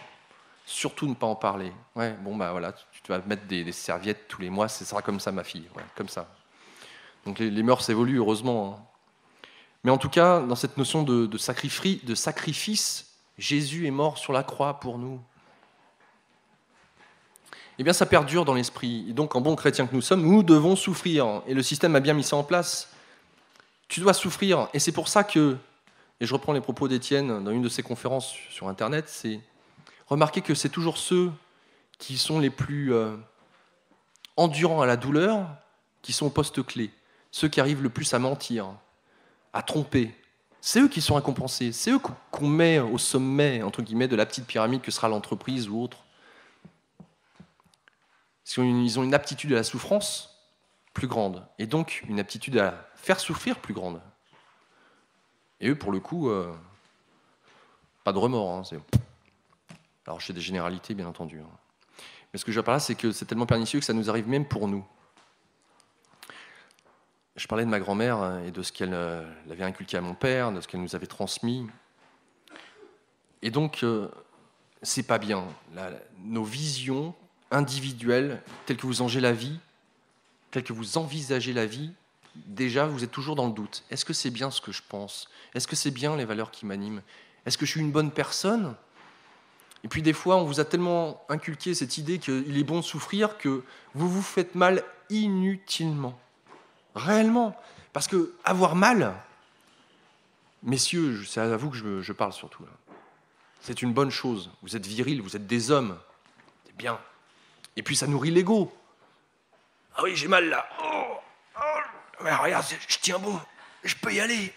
surtout ne pas en parler. Ouais, bon, voilà, tu vas mettre des serviettes tous les mois, ce sera comme ça, ma fille, ouais, comme ça. Donc les mœurs évoluent, heureusement. Hein. Mais en tout cas, dans cette notion de sacrifice, Jésus est mort sur la croix pour nous. Eh bien, ça perdure dans l'esprit. Et donc, en bon chrétien que nous sommes, nous devons souffrir. Et le système a bien mis ça en place. Tu dois souffrir. Et c'est pour ça que, et je reprends les propos d'Étienne dans une de ses conférences sur Internet, c'est remarquer que c'est toujours ceux qui sont les plus endurants à la douleur qui sont au poste clé. Ceux qui arrivent le plus à mentir, à tromper. C'est eux qui sont récompensés. C'est eux qu'on met au sommet, entre guillemets, de la petite pyramide que sera l'entreprise ou autre. Ils ont une aptitude à la souffrance plus grande, et donc une aptitude à faire souffrir plus grande. Et eux, pour le coup, pas de remords. Hein, alors, je fais des généralités, bien entendu. Hein. Mais ce que je veux dire par là, c'est que c'est tellement pernicieux que ça nous arrive même pour nous. Je parlais de ma grand-mère et de ce qu'elle avait inculqué à mon père, de ce qu'elle nous avait transmis. Et donc, c'est pas bien. Nos visions individuelles, telles que vous envisagez la vie, déjà, vous êtes toujours dans le doute. Est-ce que c'est bien ce que je pense? Est-ce que c'est bien les valeurs qui m'animent? Est-ce que je suis une bonne personne? Et puis des fois, on vous a tellement inculqué cette idée qu'il est bon de souffrir que vous vous faites mal inutilement. Réellement. Parce que avoir mal, messieurs, c'est à vous que je parle surtout, là. C'est une bonne chose. Vous êtes virils, vous êtes des hommes. C'est bien. Et puis ça nourrit l'ego. Ah oui, j'ai mal là. Mais regarde, je tiens bon. Je peux y aller.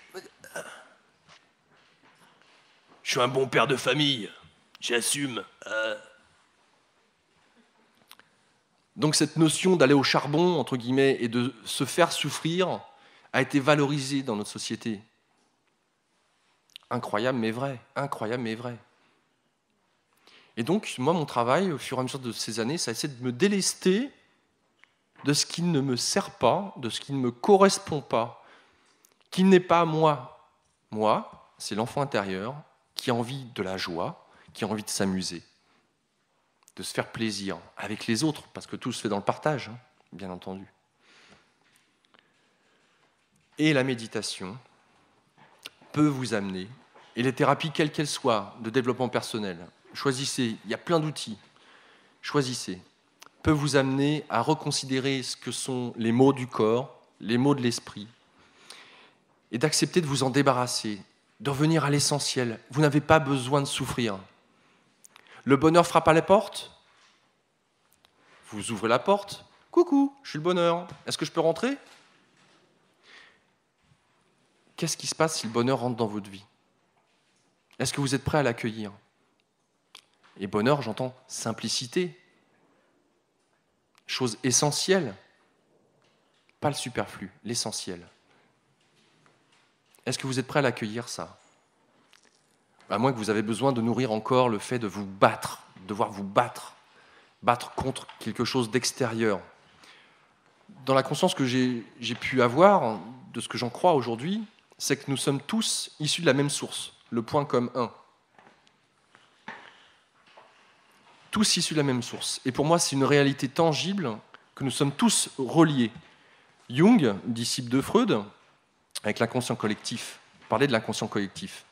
Je suis un bon père de famille. J'assume. Donc cette notion d'aller au charbon, entre guillemets, et de se faire souffrir, a été valorisée dans notre société. Incroyable mais vrai. Incroyable mais vrai. Et donc, moi, mon travail, au fur et à mesure de ces années, ça a essayé de me délester de ce qui ne me sert pas, de ce qui ne me correspond pas, qui n'est pas moi. Moi, c'est l'enfant intérieur qui a envie de la joie, qui a envie de s'amuser, de se faire plaisir avec les autres, parce que tout se fait dans le partage, hein, bien entendu. Et la méditation peut vous amener, et les thérapies, quelles qu'elles soient, de développement personnel, choisissez, il y a plein d'outils, choisissez, peut vous amener à reconsidérer ce que sont les maux du corps, les maux de l'esprit, et d'accepter de vous en débarrasser, de revenir à l'essentiel. Vous n'avez pas besoin de souffrir. Le bonheur frappe à la porte. Vous ouvrez la porte. Coucou, je suis le bonheur. Est-ce que je peux rentrer? Qu'est-ce qui se passe si le bonheur rentre dans votre vie? Est-ce que vous êtes prêt à l'accueillir? Et bonheur, j'entends simplicité. Chose essentielle. Pas le superflu, l'essentiel. Est-ce que vous êtes prêt à l'accueillir, ça? À moins que vous avez besoin de nourrir encore le fait de vous battre, de devoir vous battre contre quelque chose d'extérieur. Dans la conscience que j'ai pu avoir, de ce que j'en crois aujourd'hui, c'est que nous sommes tous issus de la même source, le point comme un. Tous issus de la même source. Et pour moi, c'est une réalité tangible que nous sommes tous reliés. Jung, disciple de Freud, avec l'inconscient collectif, parlait de l'inconscient collectif.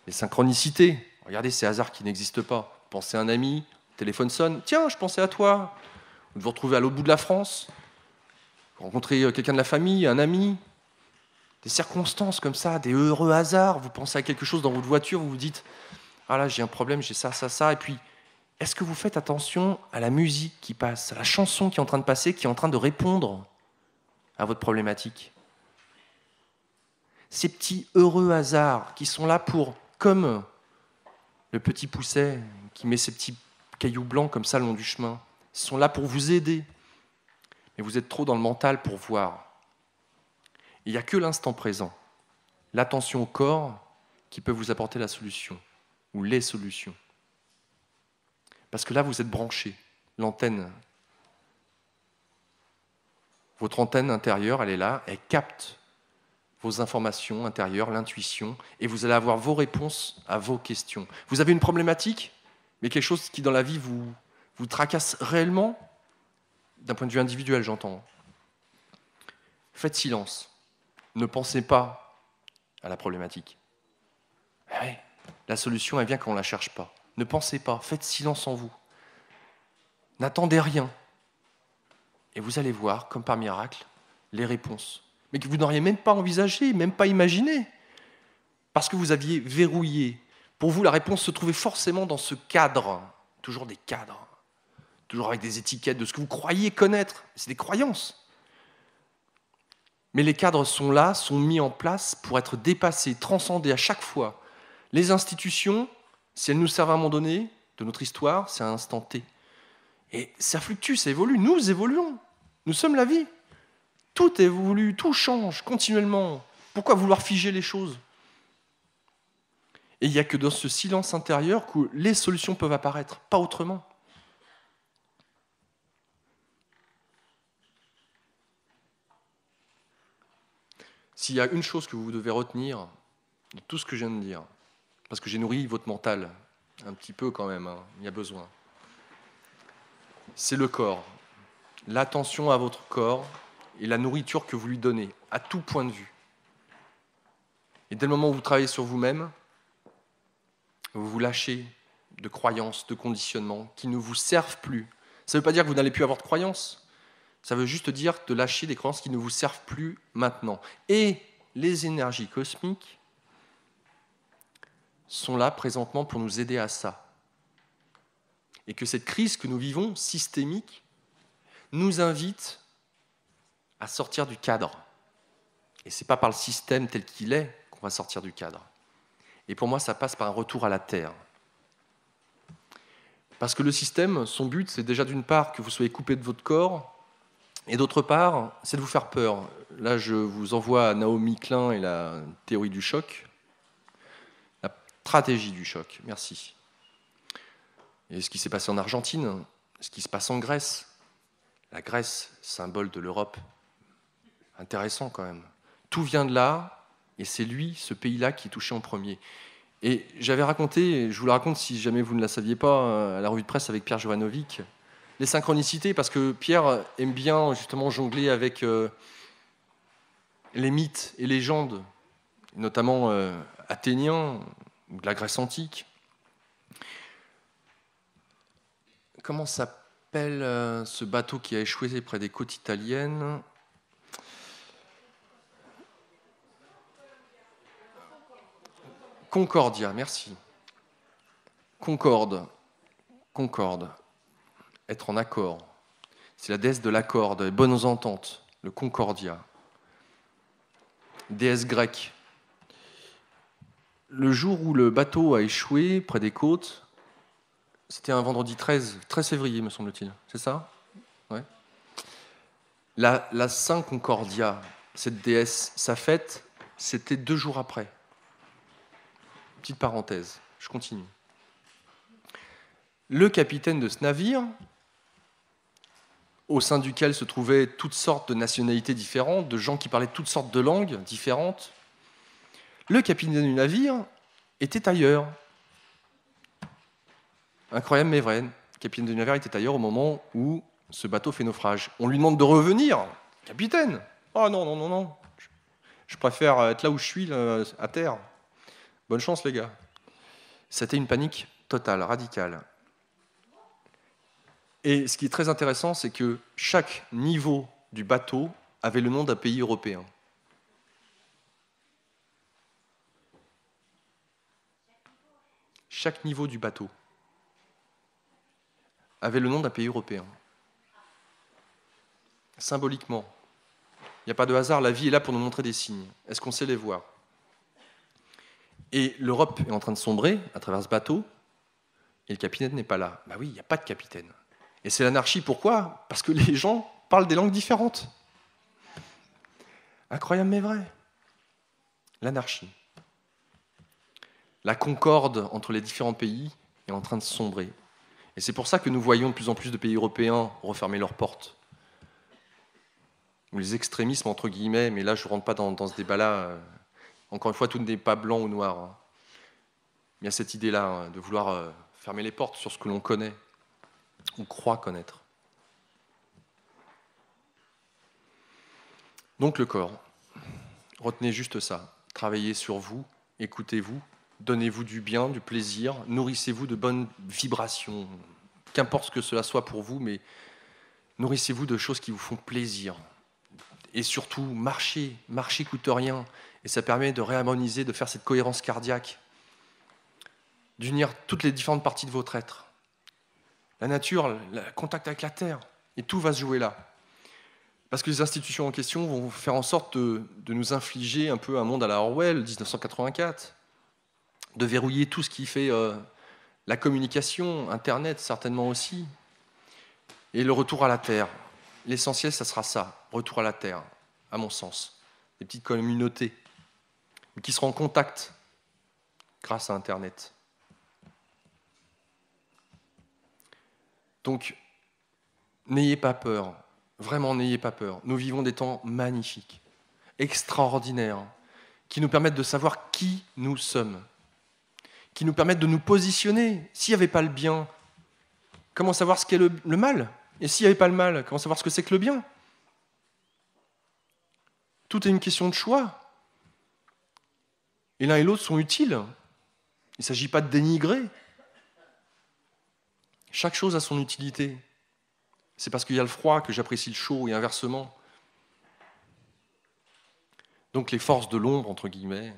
Les synchronicités, regardez ces hasards qui n'existent pas. Pensez à un ami, le téléphone sonne, tiens, je pensais à toi. Vous vous retrouvez à l'autre bout de la France, vous rencontrez quelqu'un de la famille, un ami, des circonstances comme ça, des heureux hasards, vous pensez à quelque chose dans votre voiture, vous vous dites, ah là, j'ai un problème, j'ai ça, ça, ça, et puis, est-ce que vous faites attention à la musique qui passe, à la chanson qui est en train de passer, qui est en train de répondre à votre problématique? Ces petits heureux hasards qui sont là pour, comme le petit pousset qui met ses petits cailloux blancs comme ça le long du chemin, ils sont là pour vous aider. Mais vous êtes trop dans le mental pour voir. Il n'y a que l'instant présent, l'attention au corps qui peut vous apporter la solution, ou les solutions. Parce que là, vous êtes branché, l'antenne. Votre antenne intérieure, elle est là, elle capte vos informations intérieures, l'intuition, et vous allez avoir vos réponses à vos questions. Vous avez une problématique, mais quelque chose qui, dans la vie, vous tracasse réellement, d'un point de vue individuel, j'entends. Faites silence. Ne pensez pas à la problématique. Ouais, la solution, elle vient quand on ne la cherche pas. Ne pensez pas, faites silence en vous. N'attendez rien. Et vous allez voir, comme par miracle, les réponses. Mais que vous n'auriez même pas envisagé, même pas imaginé. Parce que vous aviez verrouillé. Pour vous, la réponse se trouvait forcément dans ce cadre. Toujours des cadres. Toujours avec des étiquettes de ce que vous croyez connaître. C'est des croyances. Mais les cadres sont là, sont mis en place pour être dépassés, transcendés à chaque fois. Les institutions, si elles nous servent à un moment donné de notre histoire, c'est à un instant T. Et ça fluctue, ça évolue. Nous évoluons. Nous sommes la vie. Tout évolue, tout change continuellement. Pourquoi vouloir figer les choses ? Et il n'y a que dans ce silence intérieur que les solutions peuvent apparaître, pas autrement. S'il y a une chose que vous devez retenir de tout ce que je viens de dire, parce que j'ai nourri votre mental, un petit peu quand même, hein, il y a besoin, c'est le corps. L'attention à votre corps et la nourriture que vous lui donnez, à tout point de vue. Et dès le moment où vous travaillez sur vous-même, vous vous lâchez de croyances, de conditionnements qui ne vous servent plus. Ça ne veut pas dire que vous n'allez plus avoir de croyances. Ça veut juste dire de lâcher des croyances qui ne vous servent plus maintenant. Et les énergies cosmiques sont là présentement pour nous aider à ça. Et que cette crise que nous vivons, systémique, nous invite à sortir du cadre. Et ce n'est pas par le système tel qu'il est qu'on va sortir du cadre. Et pour moi, ça passe par un retour à la Terre. Parce que le système, son but, c'est déjà d'une part que vous soyez coupé de votre corps, et d'autre part, c'est de vous faire peur. Là, je vous envoie à Naomi Klein et la théorie du choc, la stratégie du choc. Merci. Et ce qui s'est passé en Argentine, ce qui se passe en Grèce, la Grèce, symbole de l'Europe, intéressant quand même. Tout vient de là, et c'est lui, ce pays-là, qui est touché en premier. Et j'avais raconté, je vous le raconte si jamais vous ne la saviez pas, à la revue de presse avec Pierre Jovanovic, les synchronicités, parce que Pierre aime bien justement jongler avec les mythes et légendes, notamment athéniens, ou de la Grèce antique. Comment s'appelle ce bateau qui a échoué près des côtes italiennes ? Concordia, merci. Concorde. Être en accord. C'est la déesse de l'accord, des bonnes ententes, le Concordia. Déesse grecque. Le jour où le bateau a échoué près des côtes, c'était un vendredi 13 février, me semble-t-il. C'est ça ? Ouais. La Saint Concordia, cette déesse, sa fête, c'était 2 jours après. Petite parenthèse, je continue. Le capitaine de ce navire, au sein duquel se trouvaient toutes sortes de nationalités différentes, de gens qui parlaient toutes sortes de langues différentes, le capitaine du navire était ailleurs. Incroyable mais vrai, le capitaine du navire était ailleurs au moment où ce bateau fait naufrage. On lui demande de revenir. Capitaine ! Oh non. Je préfère être là où je suis, là, à terre. Bonne chance, les gars. C'était une panique totale, radicale. Et ce qui est très intéressant, c'est que chaque niveau du bateau avait le nom d'un pays européen. Chaque niveau du bateau avait le nom d'un pays européen. Symboliquement. Il n'y a pas de hasard, la vie est là pour nous montrer des signes. Est-ce qu'on sait les voir ? Et l'Europe est en train de sombrer à travers ce bateau, et le capitaine n'est pas là. Bah oui, il n'y a pas de capitaine. Et c'est l'anarchie, pourquoi ? Parce que les gens parlent des langues différentes. Incroyable mais vrai. L'anarchie. La concorde entre les différents pays est en train de sombrer. Et c'est pour ça que nous voyons de plus en plus de pays européens refermer leurs portes. Ou les extrémismes, entre guillemets, mais là je ne rentre pas dans ce débat-là. Encore une fois, tout n'est pas blanc ou noir. Il y a cette idée-là de vouloir fermer les portes sur ce que l'on connaît ou croit connaître. Donc le corps. Retenez juste ça. Travaillez sur vous, écoutez-vous, donnez-vous du bien, du plaisir, nourrissez-vous de bonnes vibrations, qu'importe ce que cela soit pour vous, mais nourrissez-vous de choses qui vous font plaisir. Et surtout, marchez coûte rien, et ça permet de réharmoniser, de faire cette cohérence cardiaque, d'unir toutes les différentes parties de votre être. La nature, le contact avec la terre, et tout va se jouer là. Parce que les institutions en question vont faire en sorte de nous infliger un peu un monde à la Orwell, 1984, de verrouiller tout ce qui fait la communication, Internet certainement aussi, et le retour à la terre. L'essentiel, ça sera ça, retour à la terre, à mon sens. Des petites communautés qui seront en contact grâce à Internet. Donc, n'ayez pas peur, vraiment n'ayez pas peur. Nous vivons des temps magnifiques, extraordinaires, qui nous permettent de savoir qui nous sommes, qui nous permettent de nous positionner. S'il n'y avait pas le bien, comment savoir ce qu'est le mal ? Et s'il n'y avait pas le mal, comment savoir ce que c'est que le bien ? Tout est une question de choix. Et l'un et l'autre sont utiles. Il ne s'agit pas de dénigrer. Chaque chose a son utilité. C'est parce qu'il y a le froid que j'apprécie le chaud et inversement. Donc les forces de l'ombre, entre guillemets,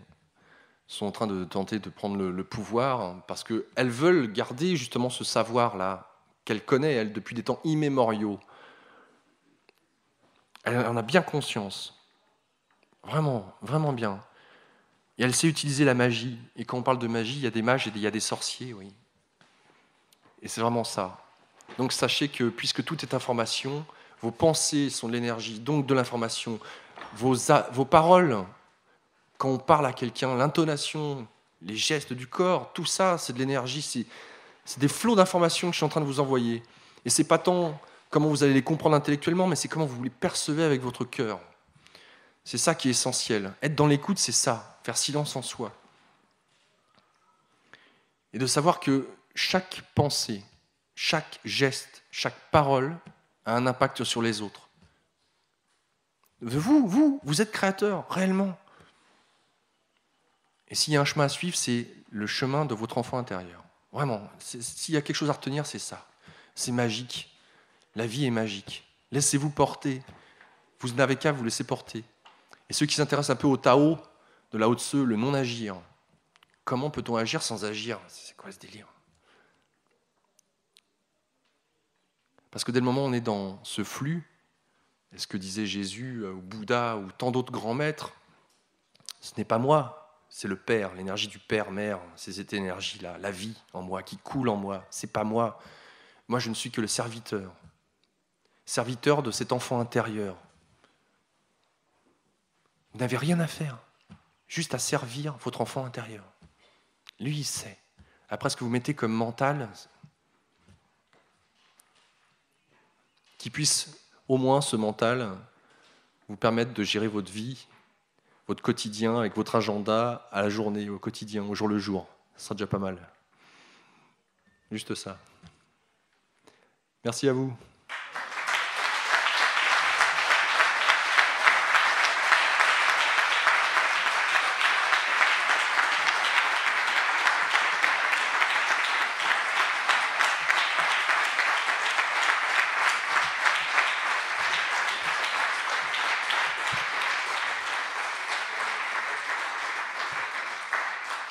sont en train de tenter de prendre le pouvoir parce qu'elles veulent garder justement ce savoir-là qu'elle connaît, elle, depuis des temps immémoriaux. Elle en a bien conscience. Vraiment, vraiment bien. Et elle sait utiliser la magie. Et quand on parle de magie, il y a des mages et il y a des sorciers, oui. Et c'est vraiment ça. Donc sachez que, puisque tout est information, vos pensées sont de l'énergie, donc de l'information. Vos paroles, quand on parle à quelqu'un, l'intonation, les gestes du corps, tout ça, c'est de l'énergie, c'est des flots d'informations que je suis en train de vous envoyer. Et c'est pas tant comment vous allez les comprendre intellectuellement, mais c'est comment vous les percevez avec votre cœur. C'est ça qui est essentiel. Être dans l'écoute, c'est ça, faire silence en soi. Et de savoir que chaque pensée, chaque geste, chaque parole a un impact sur les autres. Vous êtes créateur, réellement. Et s'il y a un chemin à suivre, c'est le chemin de votre enfant intérieur. Vraiment, s'il y a quelque chose à retenir, c'est ça. C'est magique. La vie est magique. Laissez-vous porter. Vous n'avez qu'à vous laisser porter. Et ceux qui s'intéressent un peu au Tao, de Lao Tse, le non-agir. Comment peut-on agir sans agir ? C'est quoi ce délire ? Parce que dès le moment où on est dans ce flux, et ce que disait Jésus ou Bouddha ou tant d'autres grands maîtres, ce n'est pas moi. C'est le Père, l'énergie du Père, Mère, c'est cette énergie-là, la vie en moi, qui coule en moi. C'est pas moi. Moi, je ne suis que le serviteur. Serviteur de cet enfant intérieur. Vous n'avez rien à faire, juste à servir votre enfant intérieur. Lui, il sait. Après, ce que vous mettez comme mental, qui puisse au moins, ce mental, vous permettre de gérer votre vie, votre quotidien, avec votre agenda, à la journée, au quotidien, au jour le jour. Ça sera déjà pas mal. Juste ça. Merci à vous.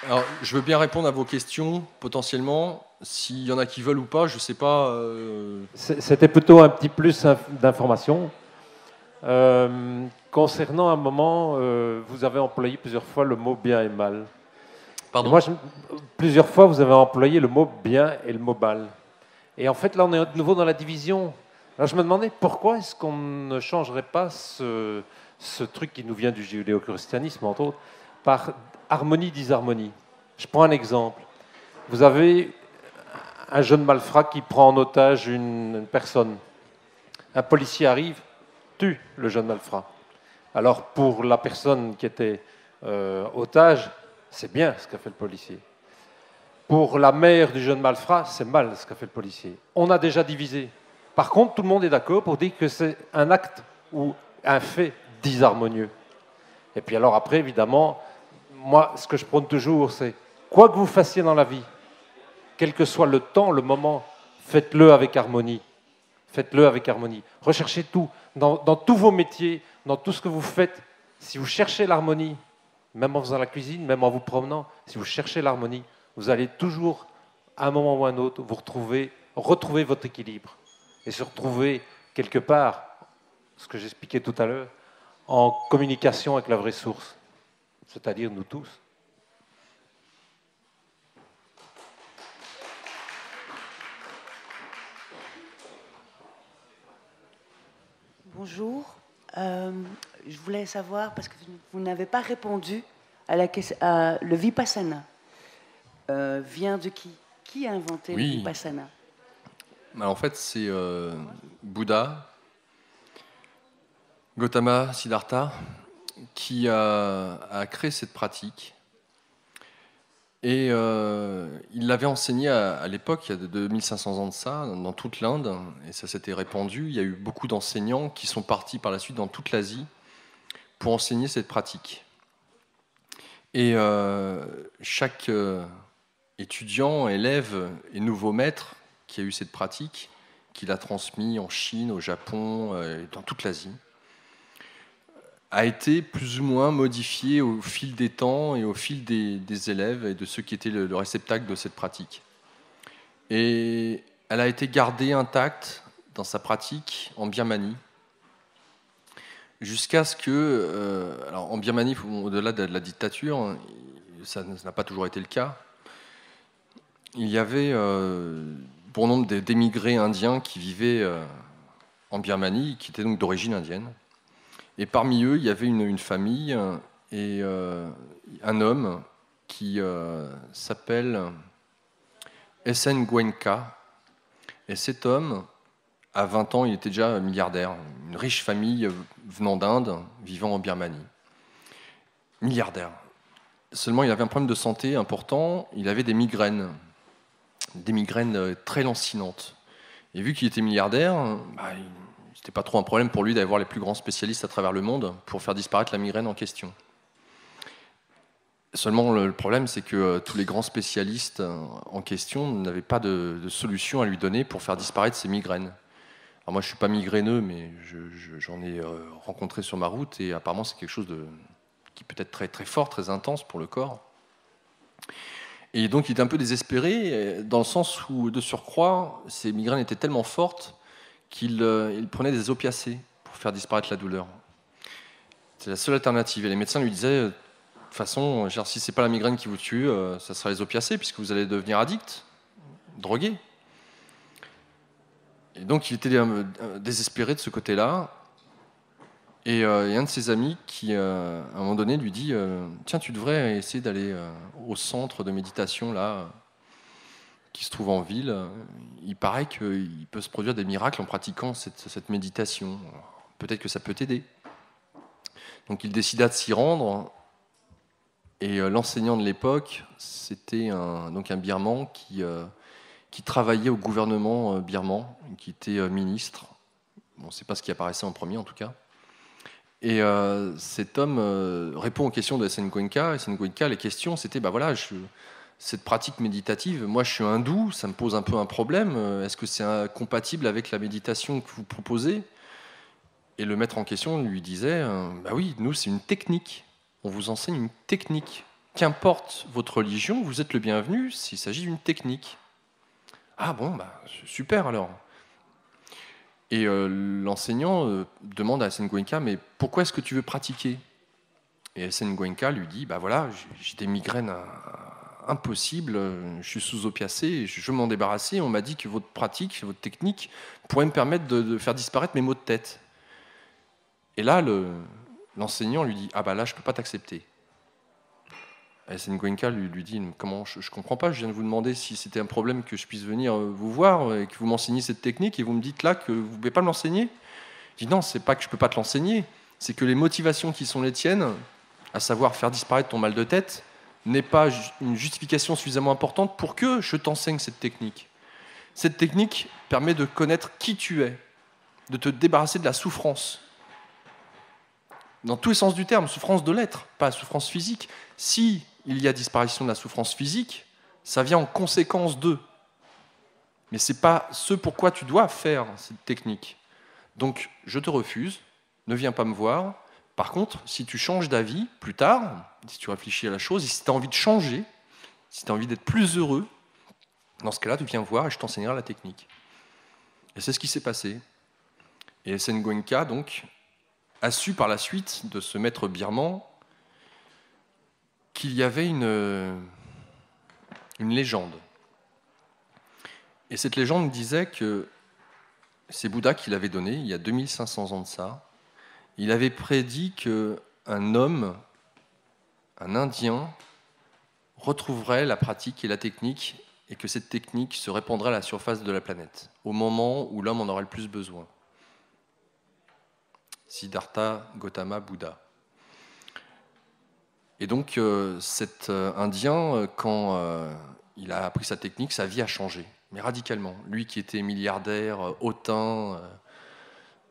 Alors, je veux bien répondre à vos questions, potentiellement. S'il y en a qui veulent ou pas, je ne sais pas. C'était plutôt un petit plus d'informations. Concernant un moment, vous avez employé plusieurs fois le mot bien et mal. Pardon ? Et moi, plusieurs fois, vous avez employé le mot bien et le mot mal. Et en fait, là, on est de nouveau dans la division. Alors, je me demandais pourquoi est-ce qu'on ne changerait pas ce truc qui nous vient du judéo-christianisme, entre autres, par harmonie, disharmonie. Je prends un exemple. Vous avez un jeune malfrat qui prend en otage une personne. Un policier arrive, tue le jeune malfrat. Alors, pour la personne qui était otage, c'est bien ce qu'a fait le policier. Pour la mère du jeune malfrat, c'est mal ce qu'a fait le policier. On a déjà divisé. Par contre, tout le monde est d'accord pour dire que c'est un acte ou un fait disharmonieux. Et puis alors après, évidemment, moi, ce que je prône toujours, c'est quoi que vous fassiez dans la vie, quel que soit le temps, le moment, faites-le avec harmonie. Faites-le avec harmonie. Recherchez tout. Dans tous vos métiers, dans tout ce que vous faites, si vous cherchez l'harmonie, même en faisant la cuisine, même en vous promenant, si vous cherchez l'harmonie, vous allez toujours, à un moment ou à un autre, vous retrouver votre équilibre et se retrouver quelque part, ce que j'expliquais tout à l'heure, en communication avec la vraie source, c'est-à-dire nous tous. Bonjour. Je voulais savoir, parce que vous n'avez pas répondu à la question, le Vipassana. Vient de qui? Qui a inventé le Vipassana? En fait, c'est Bouddha, Gautama Siddhartha, qui a créé cette pratique. Et il l'avait enseigné à l'époque, il y a 2500 ans de ça, dans toute l'Inde, et ça s'était répandu. Il y a eu beaucoup d'enseignants qui sont partis par la suite dans toute l'Asie pour enseigner cette pratique. Et chaque étudiant, élève et nouveau maître qui a eu cette pratique, qui l'a transmis en Chine, au Japon, et dans toute l'Asie, a été plus ou moins modifié au fil des temps et au fil des élèves et de ceux qui étaient le réceptacle de cette pratique. Et elle a été gardée intacte dans sa pratique en Birmanie, jusqu'à ce que, alors en Birmanie, au-delà de la dictature, ça n'a pas toujours été le cas, il y avait bon nombre d'émigrés indiens qui vivaient en Birmanie, qui étaient donc d'origine indienne. Et parmi eux, il y avait une famille et un homme qui s'appelle S.N. Goenka. Et cet homme, à 20 ans, il était déjà milliardaire. Une riche famille venant d'Inde, vivant en Birmanie. Milliardaire. Seulement, il avait un problème de santé important. Il avait des migraines très lancinantes. Et vu qu'il était milliardaire, c'était pas trop un problème pour lui d'aller voir les plus grands spécialistes à travers le monde pour faire disparaître la migraine en question. Seulement, le problème, c'est que tous les grands spécialistes en question n'avaient pas de solution à lui donner pour faire disparaître ces migraines. Alors moi, je suis pas migraineux, mais j'en ai rencontré sur ma route, et apparemment, c'est quelque chose qui peut être très, très fort, très intense pour le corps. Et donc, il était un peu désespéré, dans le sens où, de surcroît, ces migraines étaient tellement fortes qu'il prenait des opiacés pour faire disparaître la douleur. C'est la seule alternative. Et les médecins lui disaient, de toute façon, si ce n'est pas la migraine qui vous tue, ça sera les opiacés, puisque vous allez devenir addict, drogué. Et donc, il était désespéré de ce côté-là. Et il y a un de ses amis qui, à un moment donné, lui dit « Tiens, tu devrais essayer d'aller au centre de méditation, là, qui se trouve en ville. Il paraît qu'il peut se produire des miracles en pratiquant cette méditation. Peut-être que ça peut t'aider. » Donc il décida de s'y rendre, et l'enseignant de l'époque, c'était un Birman qui travaillait au gouvernement birman, qui était ministre. Bon, c'est pas ce qui apparaissait en premier en tout cas. Et cet homme répond aux questions de S.N. Goenka. S.N. Goenka, les questions, c'était cette pratique méditative, moi je suis hindou, ça me pose un peu un problème. Est-ce que c'est compatible avec la méditation que vous proposez? Et le maître en question lui disait oui, nous c'est une technique. On vous enseigne une technique. Qu'importe votre religion, vous êtes le bienvenu s'il s'agit d'une technique. Ah bon, super alors. Et l'enseignant demande à S.N. Goenka, mais pourquoi est-ce que tu veux pratiquer? Et S.N. Goenka lui dit, voilà, j'ai des migraines impossibles, je suis sous opiacé, je veux m'en débarrasser. On m'a dit que votre pratique, votre technique pourrait me permettre de faire disparaître mes maux de tête. Et là, l'enseignant lui dit, là, je ne peux pas t'accepter. S.N. Goenka lui dit, comment, je ne comprends pas, je viens de vous demander si c'était un problème que je puisse venir vous voir et que vous m'enseigniez cette technique, et vous me dites là que vous ne pouvez pas me l'enseigner. Je dis non, c'est pas que je ne peux pas te l'enseigner, c'est que les motivations qui sont les tiennes, à savoir faire disparaître ton mal de tête, n'est pas une justification suffisamment importante pour que je t'enseigne cette technique. Cette technique permet de connaître qui tu es, de te débarrasser de la souffrance. dans tous les sens du terme, souffrance de l'être, pas souffrance physique. Si il y a disparition de la souffrance physique, ça vient en conséquence d'eux. Mais ce n'est pas ce pourquoi tu dois faire cette technique. Donc, je te refuse, ne viens pas me voir. Par contre, si tu changes d'avis plus tard, si tu réfléchis à la chose, et si tu as envie de changer, si tu as envie d'être plus heureux, dans ce cas-là, tu viens voir et je t'enseignerai la technique. Et c'est ce qui s'est passé. Et Sen Goenka, donc, a su par la suite de ce maître birman qu'il y avait une légende. Et cette légende disait que c'est Bouddha qui l'avait donné, il y a 2500 ans de ça. Il avait prédit qu'un homme, un Indien, retrouverait la pratique et la technique, et que cette technique se répandrait à la surface de la planète, au moment où l'homme en aurait le plus besoin. Siddhartha Gautama Bouddha. Et donc, cet Indien, quand il a appris sa technique, sa vie a changé, mais radicalement. Lui qui était milliardaire, hautain,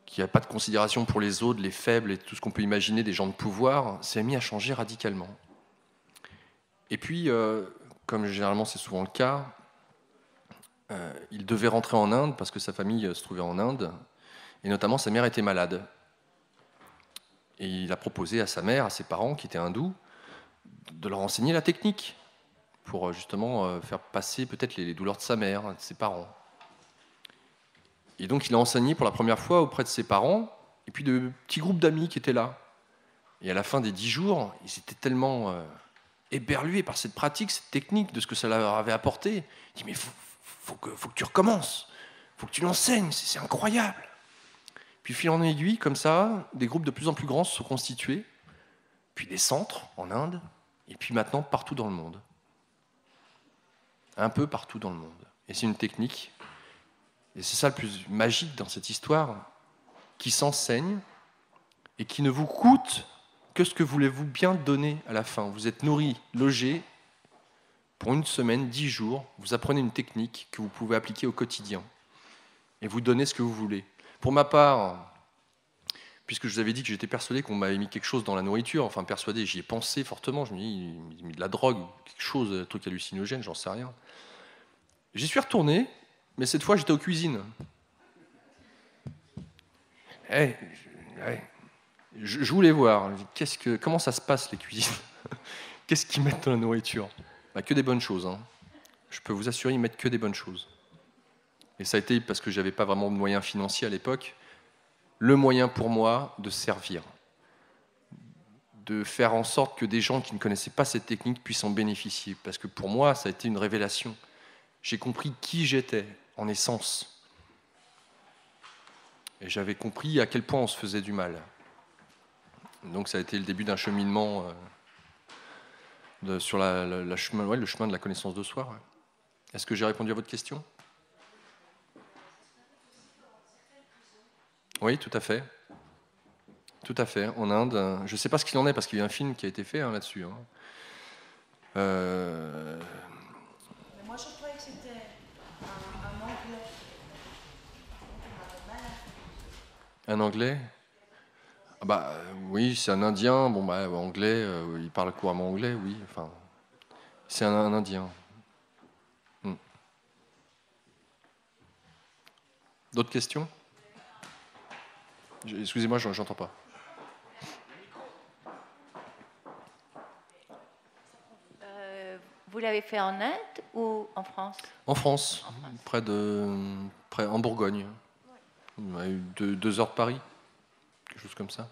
qui n'avait pas de considération pour les autres, les faibles et tout ce qu'on peut imaginer des gens de pouvoir, s'est mis à changer radicalement. Et puis, comme généralement c'est souvent le cas, il devait rentrer en Inde parce que sa famille se trouvait en Inde, et notamment sa mère était malade. Et il a proposé à sa mère, à ses parents qui étaient hindous, de leur enseigner la technique pour justement faire passer peut-être les douleurs de sa mère, de ses parents. Et donc il a enseigné pour la première fois auprès de ses parents et puis de petits groupes d'amis qui étaient là. Et à la fin des 10 jours, ils étaient tellement éberlués par cette pratique, cette technique, de ce que ça leur avait apporté. Il dit mais faut que tu recommences, faut que tu l'enseignes, c'est incroyable. Puis fil en aiguille, comme ça, des groupes de plus en plus grands se sont constitués, puis des centres en Inde, et puis maintenant partout dans le monde. Un peu partout dans le monde. Et c'est une technique, et c'est ça le plus magique dans cette histoire, qui s'enseigne et qui ne vous coûte que ce que voulez-vous bien donner à la fin. Vous êtes nourri, logé, pour une semaine, 10 jours, vous apprenez une technique que vous pouvez appliquer au quotidien, et vous donnez ce que vous voulez. Pour ma part, puisque je vous avais dit que j'étais persuadé qu'on m'avait mis quelque chose dans la nourriture, enfin persuadé, j'y ai pensé fortement, je me dis, il met de la drogue, quelque chose, un truc hallucinogène, j'en sais rien. J'y suis retourné, mais cette fois j'étais aux cuisines. Je voulais voir, comment ça se passe les cuisines. Qu'est-ce qu'ils mettent dans la nourriture? Que des bonnes choses. Hein. Je peux vous assurer, ils mettent que des bonnes choses. Et ça a été parce que je n'avais pas vraiment de moyens financiers à l'époque, le moyen pour moi de servir, de faire en sorte que des gens qui ne connaissaient pas cette technique puissent en bénéficier. Parce que pour moi, ça a été une révélation. J'ai compris qui j'étais, en essence. Et j'avais compris à quel point on se faisait du mal. Donc ça a été le début d'un cheminement sur le chemin de la connaissance de soi. Ouais. Est-ce que j'ai répondu à votre question ? Oui, tout à fait. Tout à fait. En Inde, je ne sais pas ce qu'il en est, parce qu'il y a un film qui a été fait là-dessus. Hein. Mais moi, je croyais que c'était un Anglais. Un Anglais ? Oui, c'est un Indien. Anglais, il parle couramment anglais, oui. Enfin, c'est un Indien. D'autres questions ? Excusez-moi, je n'entends pas. Vous l'avez fait en Inde ou en France ? En France, en Bourgogne. 2 heures de Paris, quelque chose comme ça.